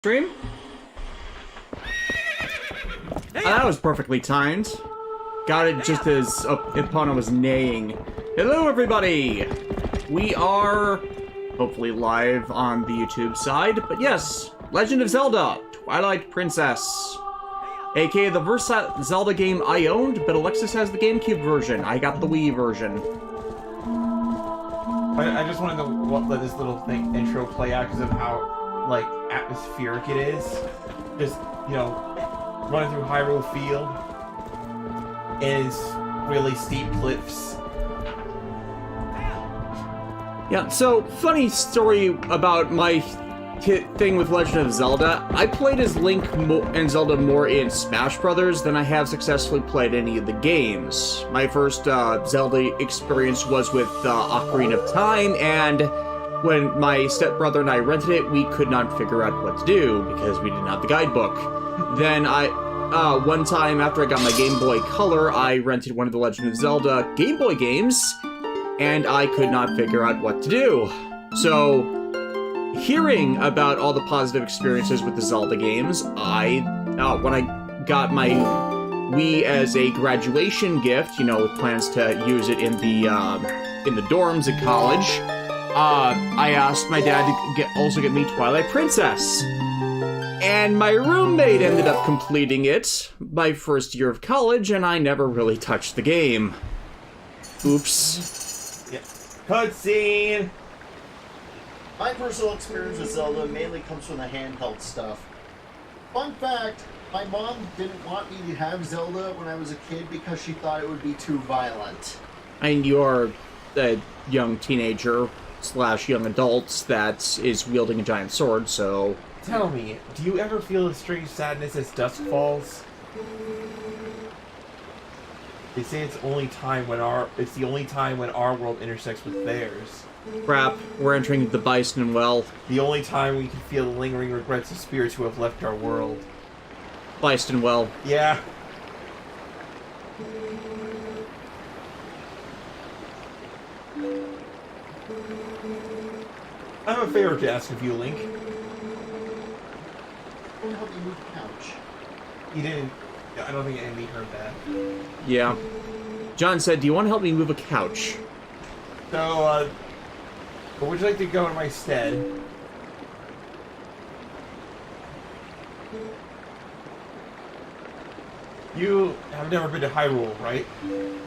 Stream? That was perfectly timed. Got it just as opponent was neighing. Hello, everybody! We are hopefully live on the YouTube side, but yes, Legend of Zelda Twilight Princess. AKA the first Zelda game I owned, but Alexis has the GameCube version. I got the Wii version. I just wanted to let this little intro play out because of how, like, atmospheric it is. Just, you know, running through Hyrule Field. Is really steep cliffs. Yeah, so, funny story about my thing with Legend of Zelda. I played as Link and Zelda more in Smash Brothers than I have successfully played any of the games. My first Zelda experience was with Ocarina of Time, and when my stepbrother and I rented it, we could not figure out what to do because we didn't have the guidebook. Then one time after I got my Game Boy Color, I rented one of the Legend of Zelda Game Boy games, and I could not figure out what to do. So, hearing about all the positive experiences with the Zelda games, when I got my Wii as a graduation gift, you know, with plans to use it in the dorms at college, I asked my dad to also get me Twilight Princess. And my roommate ended up completing it my first year of college, and I never really touched the game. Oops. Yeah. Cutscene! My personal experience with Zelda mainly comes from the handheld stuff. Fun fact, my mom didn't want me to have Zelda when I was a kid because she thought it would be too violent. And you're a young teenager / young adult that is wielding a giant sword, so... Tell me, do you ever feel a strange sadness as dusk falls? They say it's the only time when our world intersects with theirs. Crap, we're entering the Bison Well. The only time we can feel the lingering regrets of spirits who have left our world. Bison Well. Yeah. I have a favor to ask of you, Link. I want to help you move the couch. You didn't... I don't think anybody heard that. Yeah. John said, do you want to help me move a couch? So, where would you like to go in my stead? You have never been to Hyrule, right?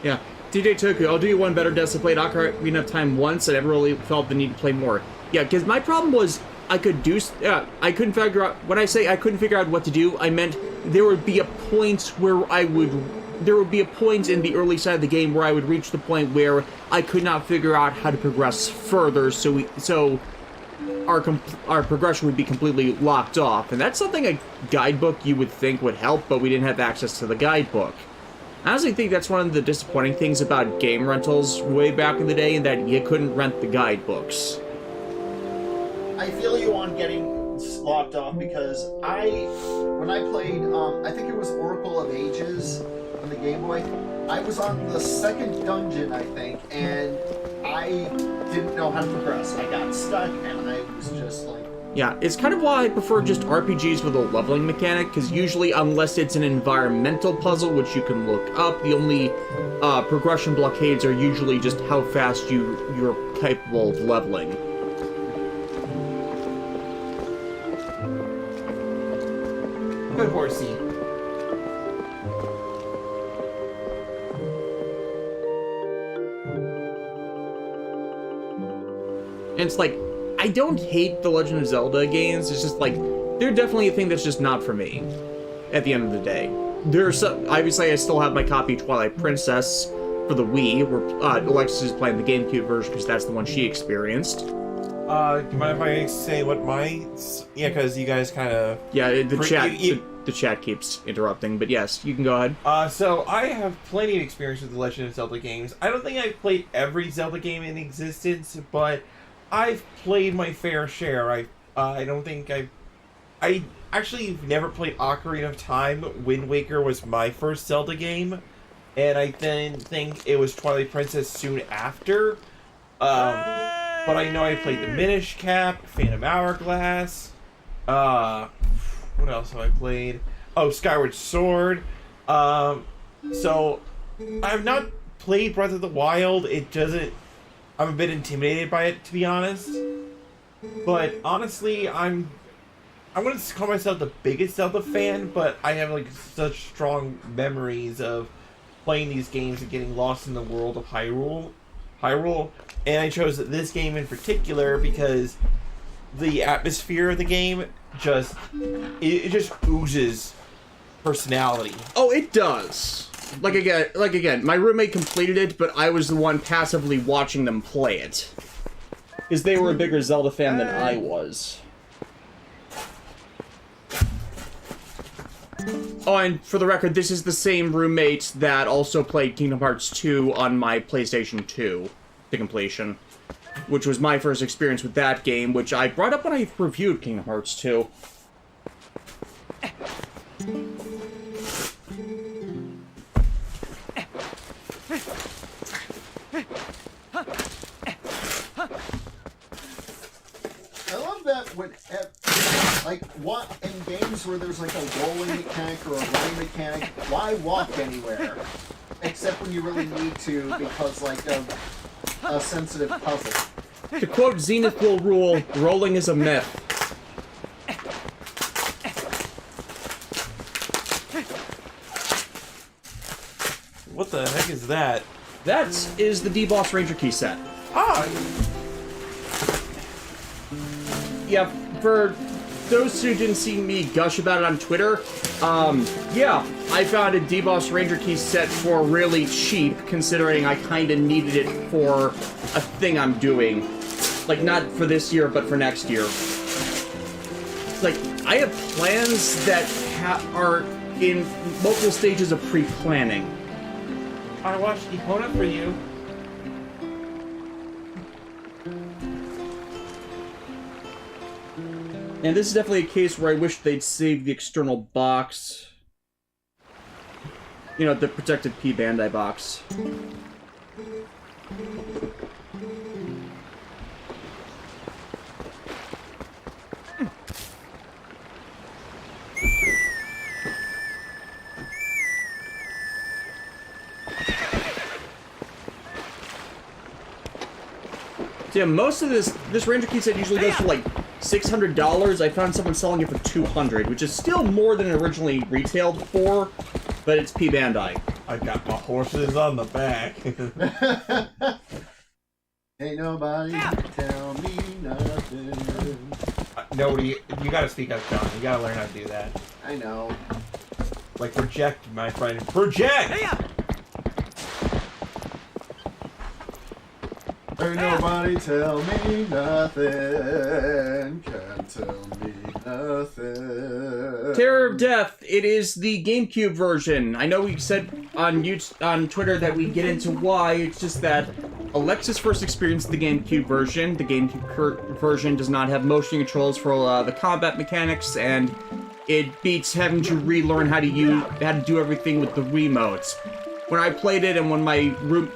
Yeah. DJ Toku, I'll do you one better. Dessa played Ocarina of Time once and never really felt the need to play more. Yeah, because my problem was I couldn't figure out, when I say I couldn't figure out what to do, I meant there would be a point where there would be a point in the early side of the game where I would reach the point where I could not figure out how to progress further, so our progression would be completely locked off. And that's something a guidebook you would think would help, but we didn't have access to the guidebook. I honestly think that's one of the disappointing things about game rentals way back in the day, in that you couldn't rent the guidebooks. I feel you on getting locked off because when I played, I think it was Oracle of Ages on the Game Boy, I was on the second dungeon, I think, and I didn't know how to progress. I got stuck, and I was just like... Yeah, it's kind of why I prefer just RPGs with a leveling mechanic, because usually, unless it's an environmental puzzle, which you can look up, the only progression blockades are usually just how fast you're capable of leveling. Good horsey. And it's like, I don't hate the Legend of Zelda games, it's just like, they're definitely a thing that's just not for me, at the end of the day. Obviously I still have my copy of Twilight Princess for the Wii, where Alexis is playing the GameCube version, because that's the one she experienced. Do you mind if I say what mine's... Yeah, because you guys kind of... Yeah, the chat keeps interrupting, but yes, you can go ahead. So I have plenty of experience with the Legend of Zelda games. I don't think I've played every Zelda game in existence, but I've played my fair share. I actually never played Ocarina of Time. Wind Waker was my first Zelda game, and I then think it was Twilight Princess soon after. But I know I played the Minish Cap, Phantom Hourglass, What else have I played? Oh, Skyward Sword. So I've not played Breath of the Wild. It doesn't. I'm a bit intimidated by it, to be honest. But honestly, I wouldn't call myself the biggest Zelda fan, but I have like such strong memories of playing these games and getting lost in the world of Hyrule, and I chose this game in particular because the atmosphere of the game just oozes personality. Oh, it does. Like again, my roommate completed it, but I was the one passively watching them play it. Because they were a bigger Zelda fan than I was. Oh, and for the record, this is the same roommate that also played Kingdom Hearts 2 on my PlayStation 2 to completion. Which was my first experience with that game, which I brought up when I reviewed Kingdom Hearts 2. I love that when, like, what in games where there's like a rolling mechanic or a running mechanic, why walk anywhere? Except when you really need to because, like, of a sensitive puzzle. To quote Zenith will rule, rolling is a myth. What the heck is that? That is the D-Boss Ranger key set. Ah! Yeah, for those who didn't see me gush about it on Twitter, yeah, I found a D-Boss Ranger key set for really cheap, considering I kinda needed it for a thing I'm doing. Like, not for this year, but for next year. Like, I have plans that are in multiple stages of pre-planning. I watched Epona for you. And this is definitely a case where I wish they'd save the external box. You know, the protected P Bandai box. So yeah, most of this Ranger key set usually goes for like $600. I found someone selling it for $200, which is still more than it originally retailed for, but it's P Bandai. I got my horses on the back. Ain't nobody tell me nothing. Nobody, you gotta speak up, John. You gotta learn how to do that. I know. Like, project, my friend. Project! Ain't nobody tell me nothing. Can't tell me nothing. Terror of Death. It is the GameCube version. I know we said on Twitter that we get into why. It's just that Alexis first experienced the GameCube version. The GameCube version does not have motion controls for the combat mechanics, and it beats having to relearn how to do everything with the Wiimotes. When I played it, and when my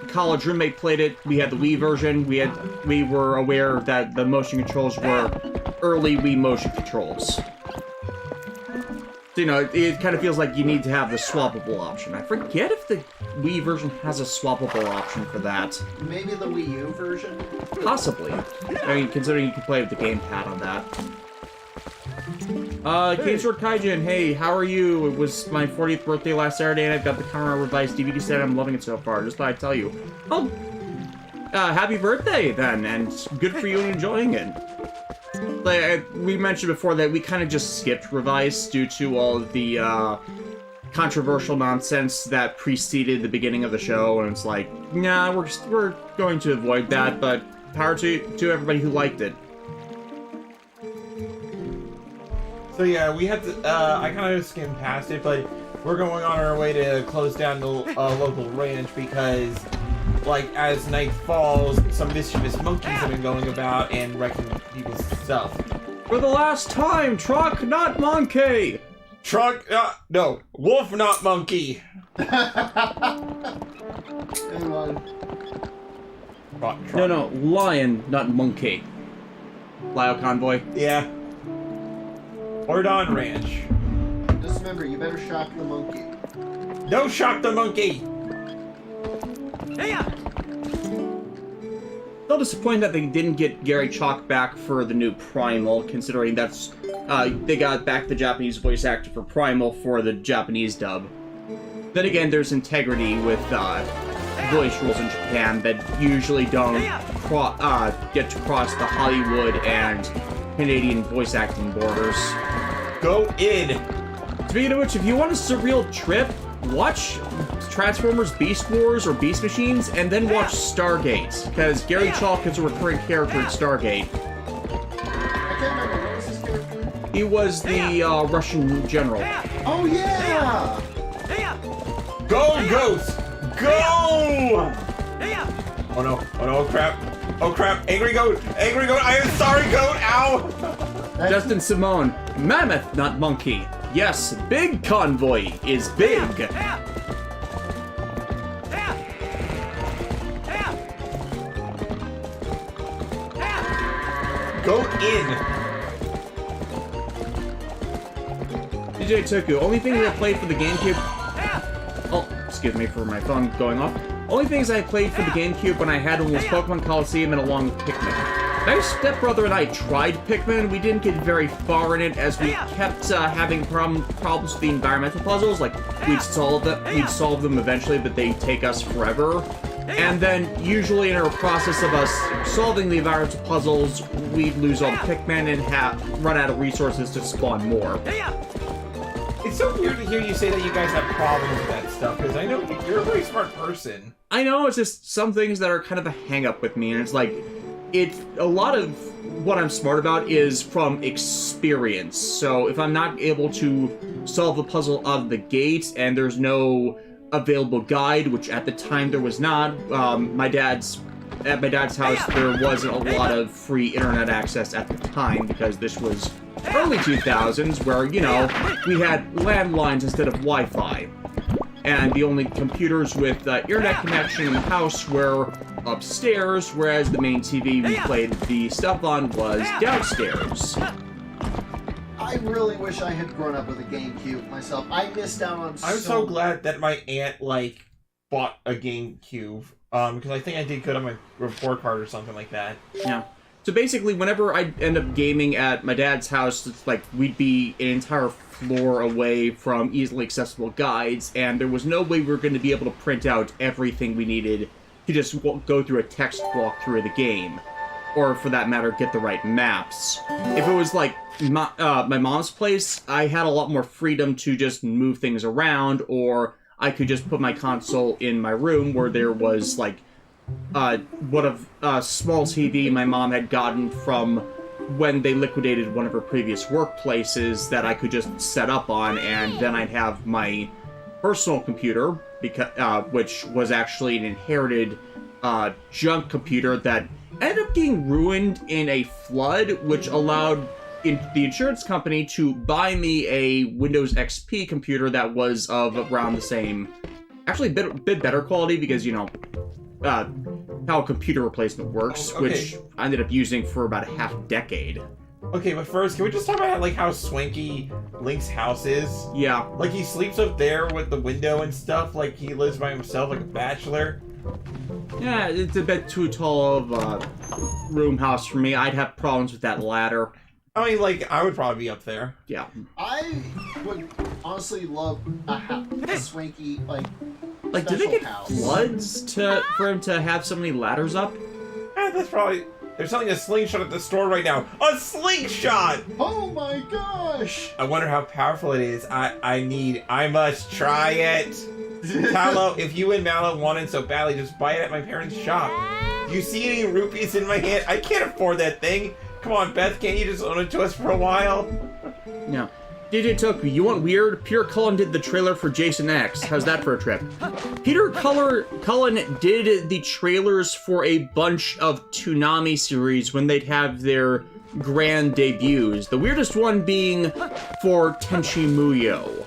college roommate played it, we had the Wii version. We were aware that the motion controls were early Wii motion controls. So, you know, it kind of feels like you need to have the swappable option. I forget if the Wii version has a swappable option for that. Maybe the Wii U version? Possibly. I mean, considering you can play with the gamepad on that. Kane Sword Kaijin, hey, how are you? It was my 40th birthday last Saturday, and I've got the Kamera revised DVD set. I'm loving it so far. Just thought I'd tell you. Oh, happy birthday, then, and good for you and enjoying it. Like, we mentioned before that we kind of just skipped Revise due to all of the, controversial nonsense that preceded the beginning of the show, and it's like, nah, we're going to avoid that, but power to everybody who liked it. So yeah, we had to, I kind of skimmed past it, but we're going on our way to close down the local ranch because, like, as night falls, some mischievous monkeys have been going about and wrecking people's stuff. For the last time, truck, not monkey! Truck, no, wolf, not monkey! No, lion, not monkey. Lio Convoy. Yeah. Or Don Ranch. Just remember, you better shock the monkey. No, shock the monkey! Still disappointed that they didn't get Gary Chalk back for the new Primal, considering that's they got back the Japanese voice actor for Primal for the Japanese dub. Then again, there's integrity with voice rules in Japan that usually don't get to cross the Hollywood and Canadian voice acting borders. Go in! Speaking of which, if you want a surreal trip, watch Transformers Beast Wars or Beast Machines, and then watch Stargate, because Gary Chalk is a recurring character in Stargate. I can't remember, what was his character? He was the Russian general. Oh, yeah! Go, Ghost! Go! Oh no, crap. Oh crap, angry goat, I am sorry, goat, ow! Justin Simone, mammoth, not monkey. Yes, big convoy is big. Go in! DJ Toku, only thing that I played for the GameCube... Oh, excuse me for my phone going off. Only things I played for the GameCube when I had one was Pokemon Coliseum and along with Pikmin. My stepbrother and I tried Pikmin. We didn't get very far in it as we kept having problems with the environmental puzzles. Like, we'd solve them eventually, but they take us forever. And then, usually in our process of us solving the environmental puzzles, we'd lose all the Pikmin and run out of resources to spawn more. It's so weird to hear you say that you guys have problems with that stuff, because I know you're a very smart person. I know, it's just some things that are kind of a hang-up with me, and it's like, a lot of what I'm smart about is from experience. So if I'm not able to solve the puzzle out of the gate, and there's no available guide, which at the time there was not, at my dad's house there wasn't a lot of free internet access at the time, because this was early 2000s, where, you know, we had landlines instead of Wi-Fi. And the only computers with internet connection in the house were upstairs, whereas the main TV we played the stuff on was downstairs. I really wish I had grown up with a GameCube myself. I missed out on I'm so glad that my aunt, like, bought a GameCube. Because I think I did good on my report card or something like that. Yeah. So basically, whenever I end up gaming at my dad's house, it's like we'd be an entire floor away from easily accessible guides, and there was no way we were going to be able to print out everything we needed to just go through a text walkthrough of the game. Or, for that matter, get the right maps. If it was like my mom's place, I had a lot more freedom to just move things around, or I could just put my console in my room where there was, like, a small TV my mom had gotten from when they liquidated one of her previous workplaces that I could just set up on, and then I'd have my personal computer, which was actually an inherited junk computer that ended up getting ruined in a flood, which allowed the insurance company to buy me a Windows XP computer that was of around the same, actually a bit better quality, because, you know, how computer replacement works, okay. Which I ended up using for about a half decade. Okay, but first, can we just talk about, like, how swanky Link's house is? Yeah. Like, he sleeps up there with the window and stuff, like he lives by himself, like a bachelor. Yeah, it's a bit too tall of a room house for me. I'd have problems with that ladder. I mean, like, I would probably be up there. Yeah. I would honestly love a swanky, like, do they get house. floods for him to have so many ladders up? That's probably... They're selling a slingshot at the store right now. A slingshot! Oh my gosh! I wonder how powerful it is. I must try it. Tallow, if you and Mallow want it so badly, just buy it at my parents' shop. Do you see any rupees in my hand? I can't afford that thing. Come on, Beth, can't you just own it to us for a while? Yeah. DJ Toku, you want weird? Peter Cullen did the trailer for Jason X. How's that for a trip? Peter Cullen did the trailers for a bunch of Toonami series when they'd have their grand debuts. The weirdest one being for Tenchi Muyo.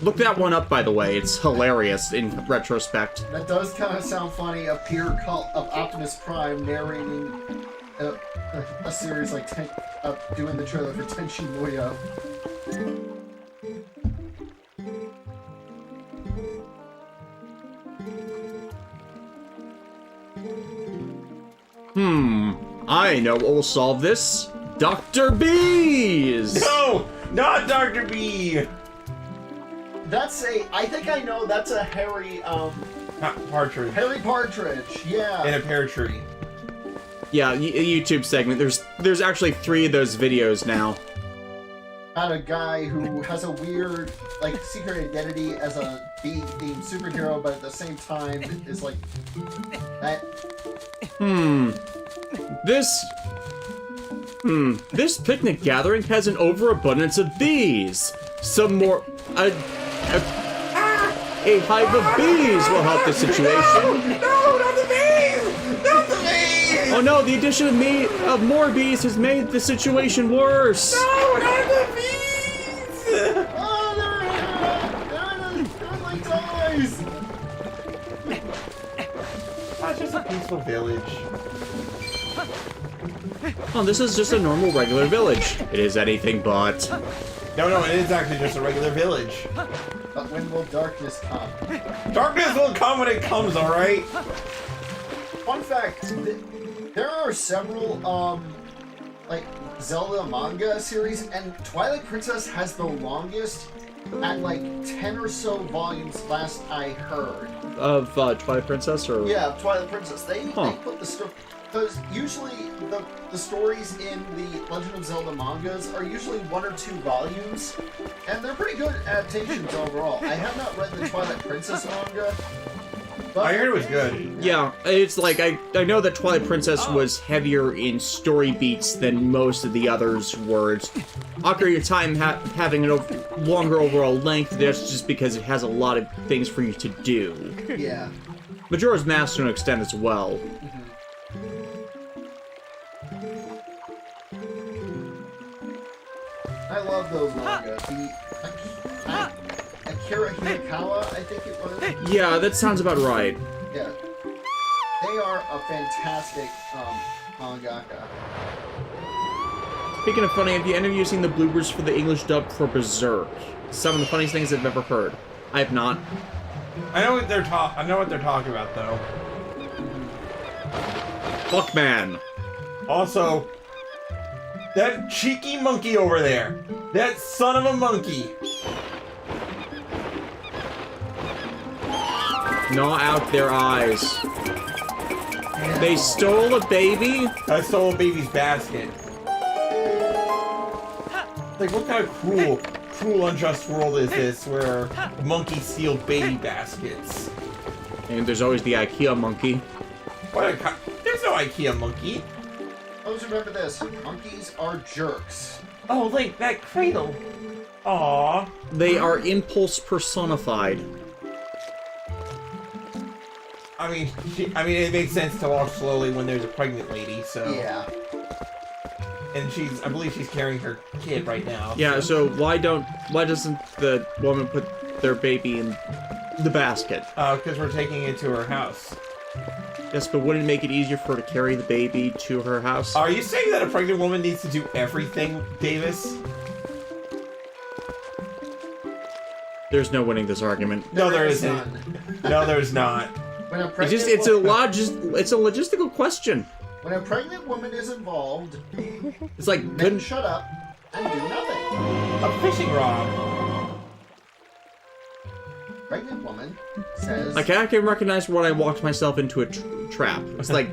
Look that one up, by the way. It's hilarious in retrospect. That does kind of sound funny. A Peter Cullen of Optimus Prime narrating a series like doing the trailer for Tenchi Muyo. I know what will solve this. Dr. Bees! No! Not Dr. B! I think I know, that's a hairy, Partridge. hairy partridge, yeah. In a pear tree. Yeah, a YouTube segment. There's actually 3 of those videos now. About a guy who has a weird, like, secret identity as a bee-themed superhero, but at the same time is like that. This picnic gathering has an overabundance of bees. Some more... A hive of bees will help the situation. No, not the bees! Not the bees! Oh no, the addition of more bees has made the situation worse. No, not the bees! Oh, they're like toys! That's just a peaceful village. Oh, this is just a normal, regular village. It is anything but. No, it is actually just a regular village. But when will darkness come? Darkness will come when it comes, alright? Fun fact, there are several, like, Zelda manga series, and Twilight Princess has the longest at, like, 10 or so volumes last I heard. Of Twilight Princess, or? Yeah, Twilight Princess. They put the story... Because usually the stories in the Legend of Zelda mangas are usually 1 or 2 volumes, and they're pretty good adaptations overall. I have not read the Twilight Princess manga, but I heard it was good. Yeah, it's like, I know that Twilight Princess was heavier in story beats than most of the others were. It's Ocarina of Time having a longer overall length, that's just because it has a lot of things for you to do. yeah. Majora's Mask to an extent as well. I love those manga. Akira Hirakawa, I think it was. Yeah, that sounds about right. Yeah. They are a fantastic mangaka. Speaking of funny, have you ended up using the bloopers for the English dub for Berserk? Some of the funniest things I've ever heard. I have not. I know what they're talking about, though. Fuckman. Also, that cheeky monkey over there. That son of a monkey. Gnaw out their eyes. They stole a baby? I stole a baby's basket. Like, what kind of cruel, unjust world is this where monkeys steal baby baskets? And there's always the IKEA monkey. There's no IKEA monkey. Always remember this. Monkeys are jerks. Oh, Link, that cradle. Aww. They are impulse personified. I mean, it makes sense to walk slowly when there's a pregnant lady, so... Yeah. And I believe she's carrying her kid right now. Yeah, so why doesn't the woman put their baby in the basket? Because we're taking it to her house. Yes, but wouldn't it make it easier for her to carry the baby to her house? Are you saying that a pregnant woman needs to do everything, Davis? There's no winning this argument. No, there is isn't. none. No, there's not. When a It's pregnant a logistical question. When a pregnant woman is involved, It's like men couldn't shut up and do nothing. A fishing rod. Pregnant woman says... like I can recognize when I walked myself into a trap. It's like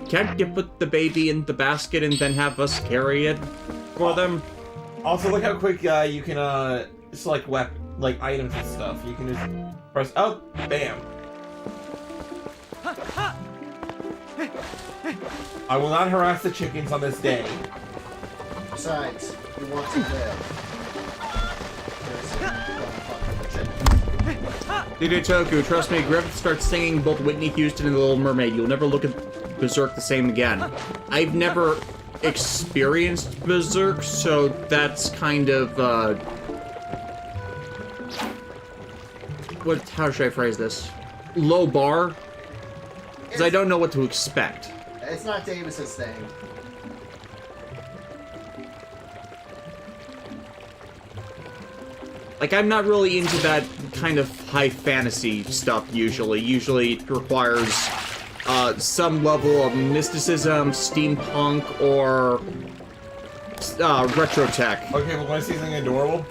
can't you put the baby in the basket and then have us carry it for them? Also, look how quick you can select items and stuff. You can just press up, bam. I will not harass the chickens on this day. Besides, he wants to live. Toku, trust me, Griffith starts singing both Whitney Houston and The Little Mermaid. You'll never look at Berserk the same again. I've never experienced Berserk, so that's kind of, how should I phrase this? Low bar? Because I don't know what to expect. It's not Davis's thing. Like, I'm not really into that kind of high fantasy stuff, usually. Usually it requires some level of mysticism, steampunk, or retro tech. Okay, well, want to see something adorable?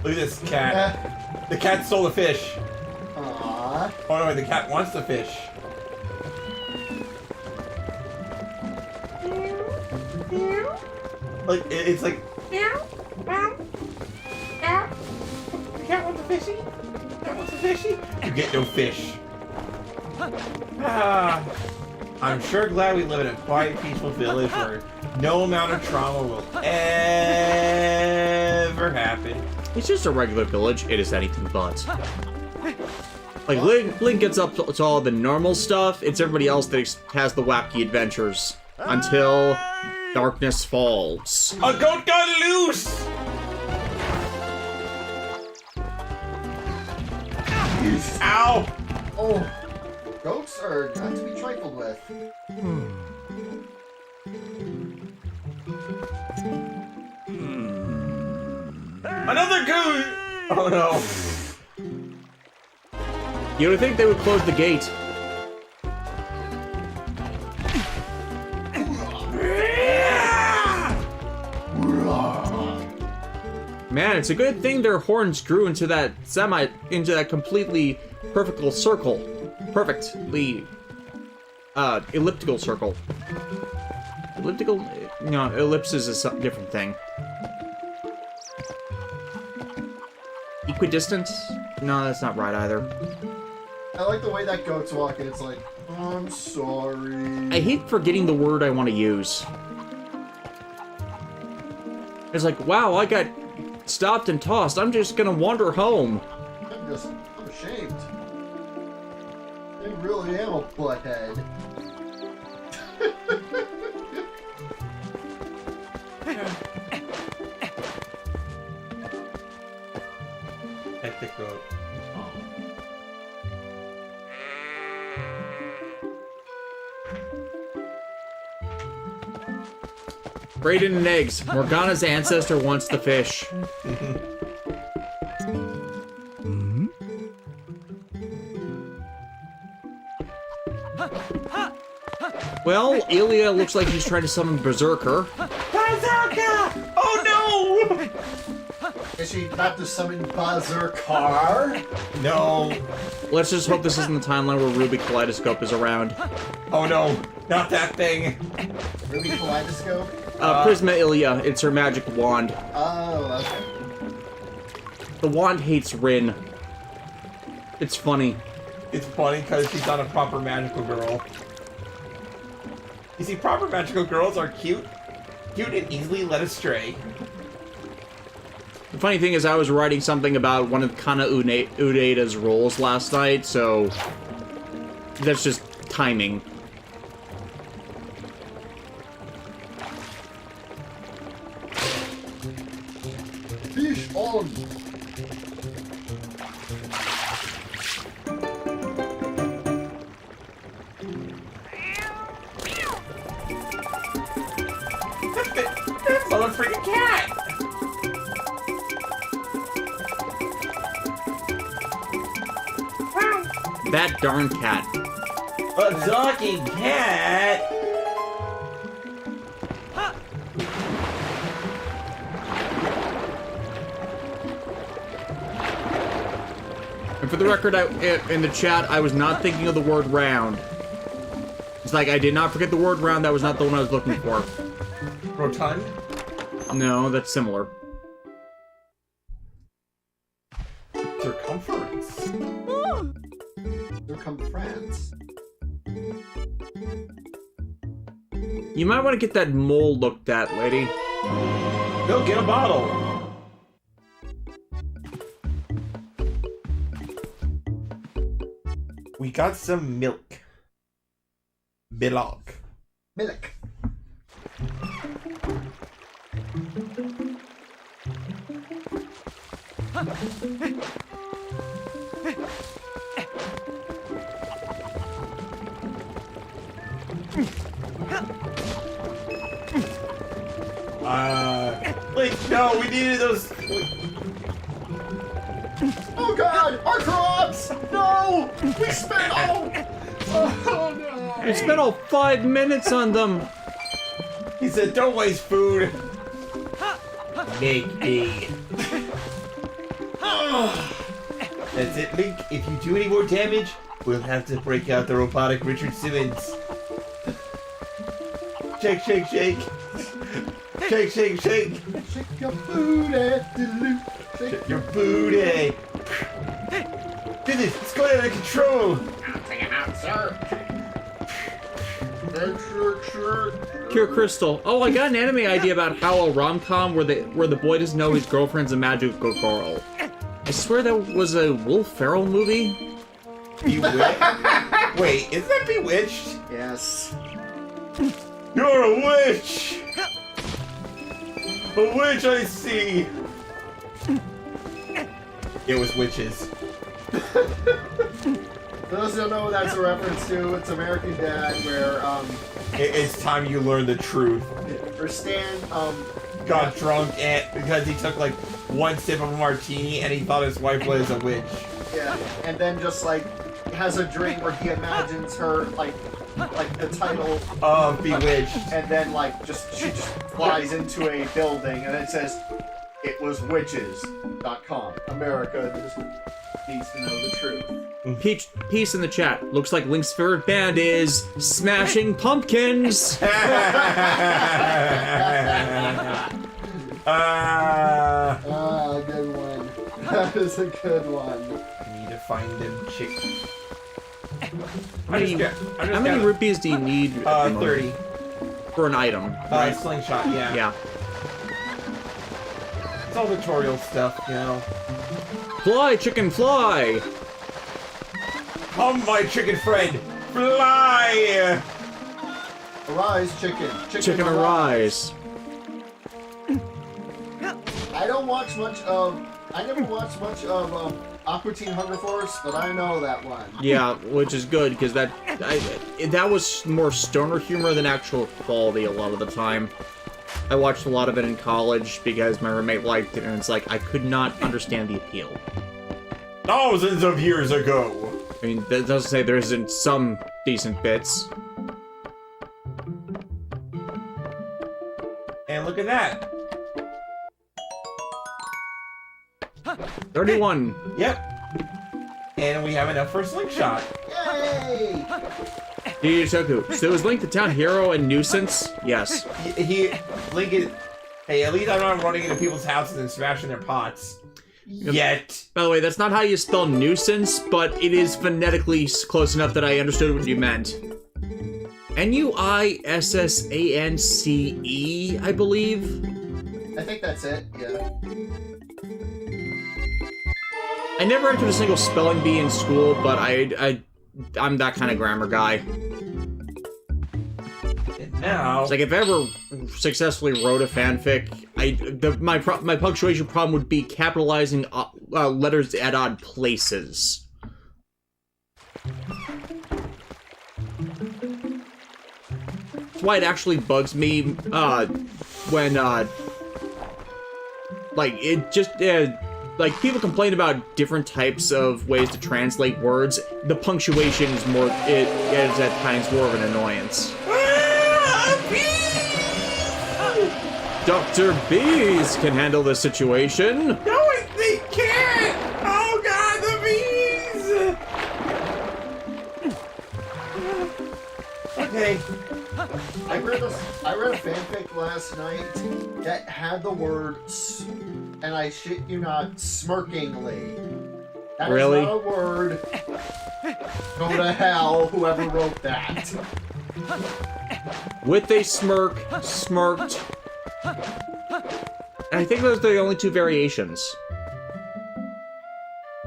Look at this cat. The cat stole the fish. Aww. Oh no, the cat wants the fish. Like, it's like... Meow, meow, meow. The cat wants a fishy. The cat wants a fishy. You get no fish. I'm sure glad we live in a quiet, peaceful village where no amount of trauma will ever happen. It's just a regular village. It is anything but. Like, Link gets up to all the normal stuff. It's everybody else that has the wacky adventures. Until darkness falls. A goat got loose! Ow! Oh, goats are not to be trifled with. Another goon! Oh no. You would think they would close the gate. Man, it's a good thing their horns grew into that completely perfectly circle. Perfectly, elliptical circle. Elliptical? No, ellipses is a different thing. Equidistant? No, that's not right either. I like the way that goat's walking. It's like, I'm sorry. I hate forgetting the word I want to use. It's like, wow, I got stopped and tossed. I'm just gonna wander home. I'm ashamed. I really am a butthead. Hectic goat. Braden and eggs. Morgana's ancestor wants the fish. Well, Ilya looks like he's trying to summon Berserker. Berserker! Oh no! Is she about to summon Berserker? No. Let's just hope this isn't the timeline where Ruby Kaleidoscope is around. Oh no, not that thing. Ruby Kaleidoscope? Prisma Ilya, it's her magic wand. Oh, okay. The wand hates Rin. It's funny. It's funny because she's not a proper magical girl. You see, proper magical girls are cute and easily led astray. The funny thing is, I was writing something about one of Kana Udeda's roles last night, so that's just timing. Fish on! That's all a freaking cat! That darn cat. A talking cat! And for the record, in the chat, I was not thinking of the word round. It's like, I did not forget the word round, that was not the one I was looking for. Rotund? No, that's similar. Circumference. Circumference. You might want to get that mole looked at, lady. Go get a bottle! We got some milk. Milk. Milk. Like, no, we needed those. Oh God! Our crops! No! We spent all. Oh no! We spent all 5 minutes on them. He said, "Don't waste food. Make me." That's it, Link. If you do any more damage, we'll have to break out the robotic Richard Simmons. Shake, shake, shake. Shake, shake, shake. Shake your booty, doo-doo. Shake your booty. Dude, it's going out of control. I'll take it out, sir. Sure. Pure Crystal. Oh, I got an anime idea about how a rom-com where the boy doesn't know his girlfriend's a magical girl. I swear that was a Will Ferrell movie. Bewitched? Wait, is that Bewitched? Yes. You're a witch! A witch, I see! It was witches. Those who don't know what that's a reference to, it's American Dad, where It's time you learn the truth. where Stan Got drunk because he took like one sip of a martini and he thought his wife was a witch. yeah, and then just like has a dream where he imagines her like the title Of Bewitched. and then like she just flies into a building and it says it was witches.com. America just needs to know the truth. Peace in the chat. Looks like Link's favorite band is Smashing Pumpkins. Good one. That is a good one. I need to find them chick. How many rupees do you need? 30. For an item, right? Slingshot, yeah. Yeah. It's all tutorial stuff, you know. Fly, chicken, fly! Come, my chicken friend! Fly! Arise, chicken. Chicken arise. I don't watch much of. I never watched much of Aqua Teen Hunger Force, but I know that one. Yeah, which is good, because that was more stoner humor than actual quality a lot of the time. I watched a lot of it in college because my roommate liked it, and it's like, I could not understand the appeal. Thousands of years ago! I mean, that doesn't say there isn't some decent bits. And look at that! 31. Yep. And we have enough for a slingshot. Yay! Toku. So is Link the town hero and nuisance? Yes. Link is... Hey, at least I'm not running into people's houses and smashing their pots. Yet. By the way, that's not how you spell nuisance, but it is phonetically close enough that I understood what you meant. Nuissance, I believe? I think that's it, yeah. I never entered a single spelling bee in school, but I'm that kind of grammar guy. And now... It's like, if I ever successfully wrote a fanfic, my punctuation problem would be capitalizing letters at odd places. That's why it actually bugs me, when, like, it just, like, people complain about different types of ways to translate words. The punctuation is more, it is at times more of an annoyance. Dr. Bees can handle the situation. No, they can't! Oh god, the bees! Okay. I read a fanfic last night that had the word, and I shit you not, smirkingly. That Really? is not a word. Go to hell, whoever wrote that. With a smirk, smirked. And I think those are the only two variations.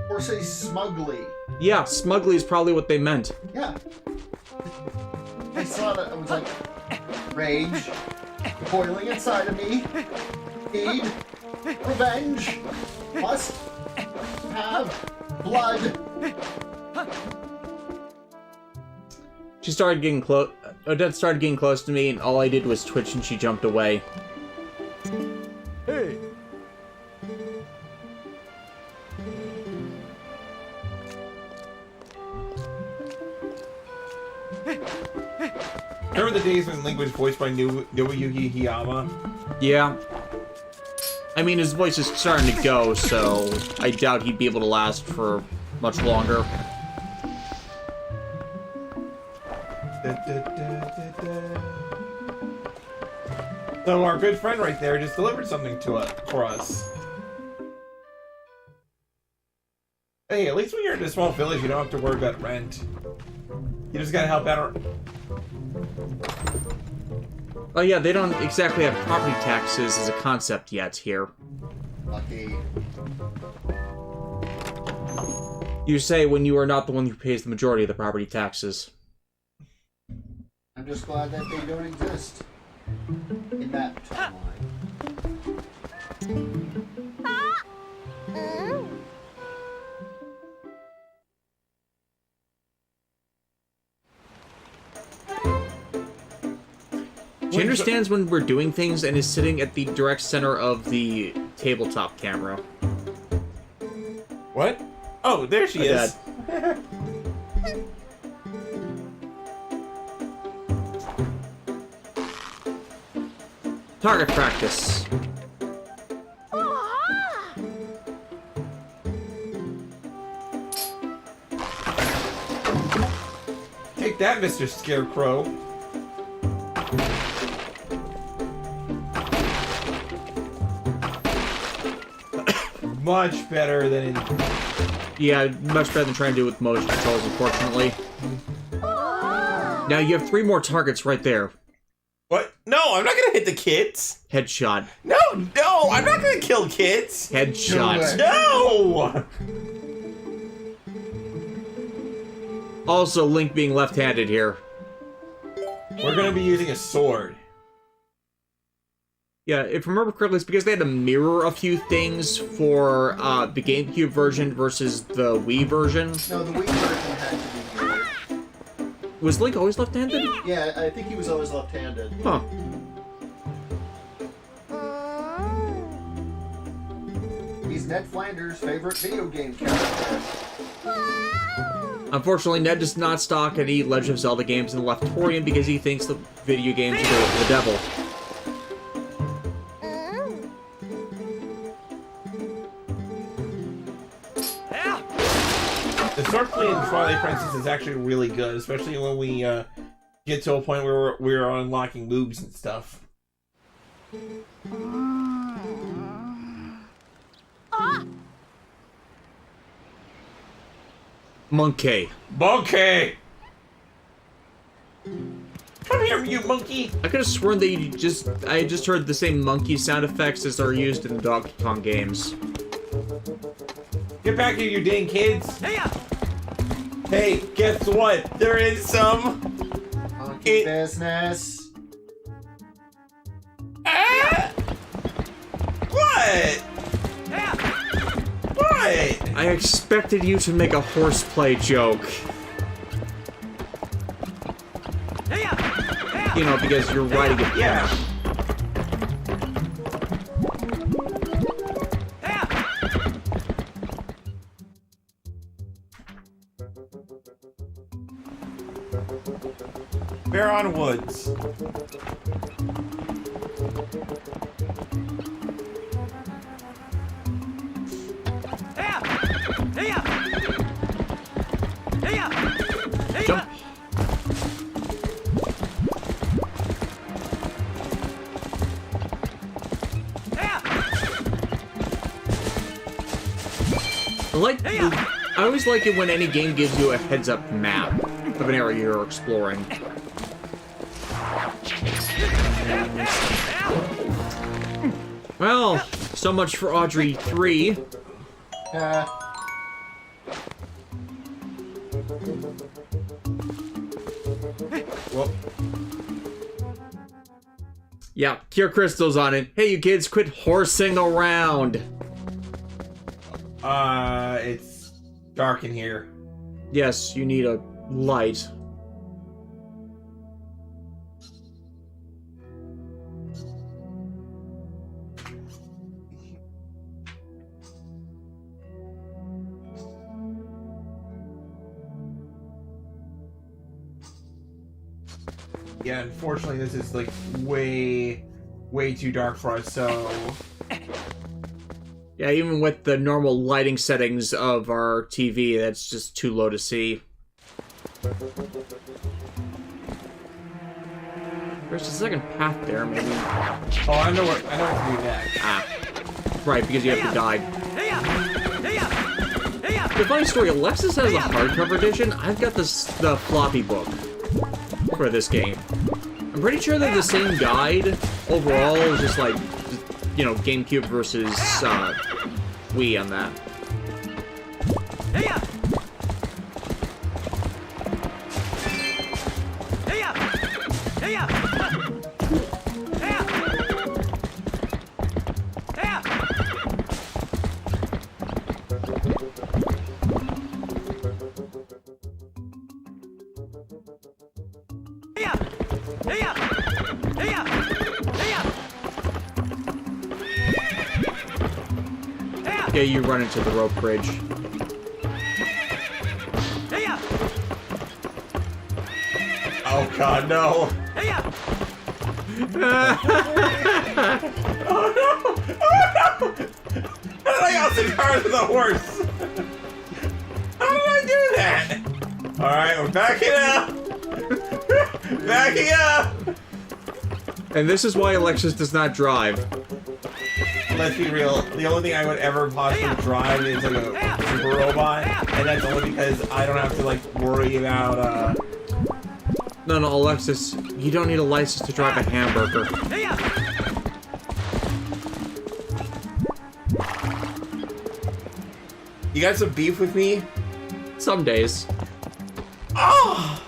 Or say smugly. Yeah, smugly is probably what they meant. Yeah. I saw that, I was like, rage, boiling inside of me, need, revenge, must have blood. She started getting close. Odette started getting close to me, and all I did was twitch, and she jumped away. Hey. remember the days when Link was voiced by Nobuyuki Hiyama? Yeah. I mean, his voice is starting to go, so I doubt he'd be able to last for much longer. So our good friend right there just delivered something to us for us. Hey, at least when you're in a small village, you don't have to worry about rent. You just gotta help out. Oh yeah, they don't exactly have property taxes as a concept yet here. Lucky. You say when you are not the one who pays the majority of the property taxes. I'm just glad that they don't exist in that timeline. She understands when we're doing things and is sitting at the direct center of the tabletop camera. What? Oh, there she is. Target practice. Take that, Mr. Scarecrow. Much better than in... Yeah, much better than trying to do it with motion controls, unfortunately. Now you have 3 more targets right there. What? No, I'm not gonna hit the kids. Headshot. No, I'm not gonna kill kids. Headshot. No! Also, Link being left-handed here. We're gonna be using a sword. Yeah, if I remember correctly, it's because they had to mirror a few things for the GameCube version versus the Wii version. No, the Wii version had to be mirrored. Was Link always left-handed? Yeah, I think he was always left-handed. Huh. He's Ned Flanders' favorite video game character. Unfortunately, Ned does not stock any Legend of Zelda games in the Leftorium because he thinks the video games are the devil. The swordplay in Twilight Princess is actually really good, especially when we get to a point where we're unlocking moves and stuff. Monkey. Monkey! Come here, you monkey! I could have sworn that I just heard the same monkey sound effects as are used in the Donkey Kong games. Get back here, you dang kids! Hey, guess what? There is some... Monkey business. Ah! What? What? I expected you to make a horseplay joke. You know, because you're riding it. Yeah. Baron Woods. Jump. I always like it when any game gives you a heads-up map of an area you're exploring. Well, so much for Audrey 3. Well, Yeah, Cure Crystal's on it. Hey, you kids, quit horsing around. it's dark in here. Yes, you need a light. Yeah, unfortunately, this is like way too dark for us. So Yeah, even with the normal lighting settings of our TV, that's just too low to see. There's a second path there, maybe. oh, I know what to do next. Ah, right, because you have to guide. The funny story, Alexis has the hardcover edition. I've got the floppy book for this game. I'm pretty sure they're the same guide overall, just like, you know, GameCube versus Wii on that. Yeah, you run into the rope bridge. Oh god, no! Oh no! Oh no! How did I also power the horse? How did I do that? Alright, we're backing up! Backing up! And this is why Alexis does not drive. Let's be real, the only thing I would ever possibly drive is like a super robot, and that's only because I don't have to like worry about No, Alexis, you don't need a license to drive a hamburger. You got some beef with me? Some days. Oh!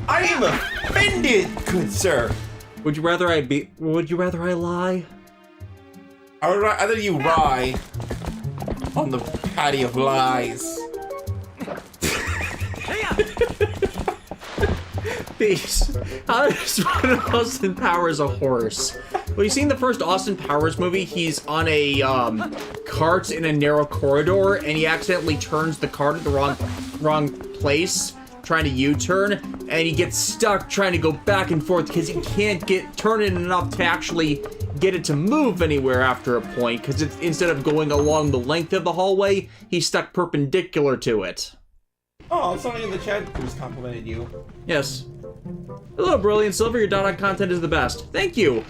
I am offended, good sir! Would you rather I lie? I would rather you ride on the patty of lies. These. How does one of Austin Powers a horse? Well, you seen the first Austin Powers movie? He's on a cart in a narrow corridor, and he accidentally turns the cart at the wrong place, trying to U-turn, and he gets stuck trying to go back and forth because he can't turn it enough to actually get it to move anywhere after a point, because instead of going along the length of the hallway, he's stuck perpendicular to it. Oh, somebody in the chat just complimented you. Yes. Hello, Brilliant Silver. Your dot content is the best. Thank you.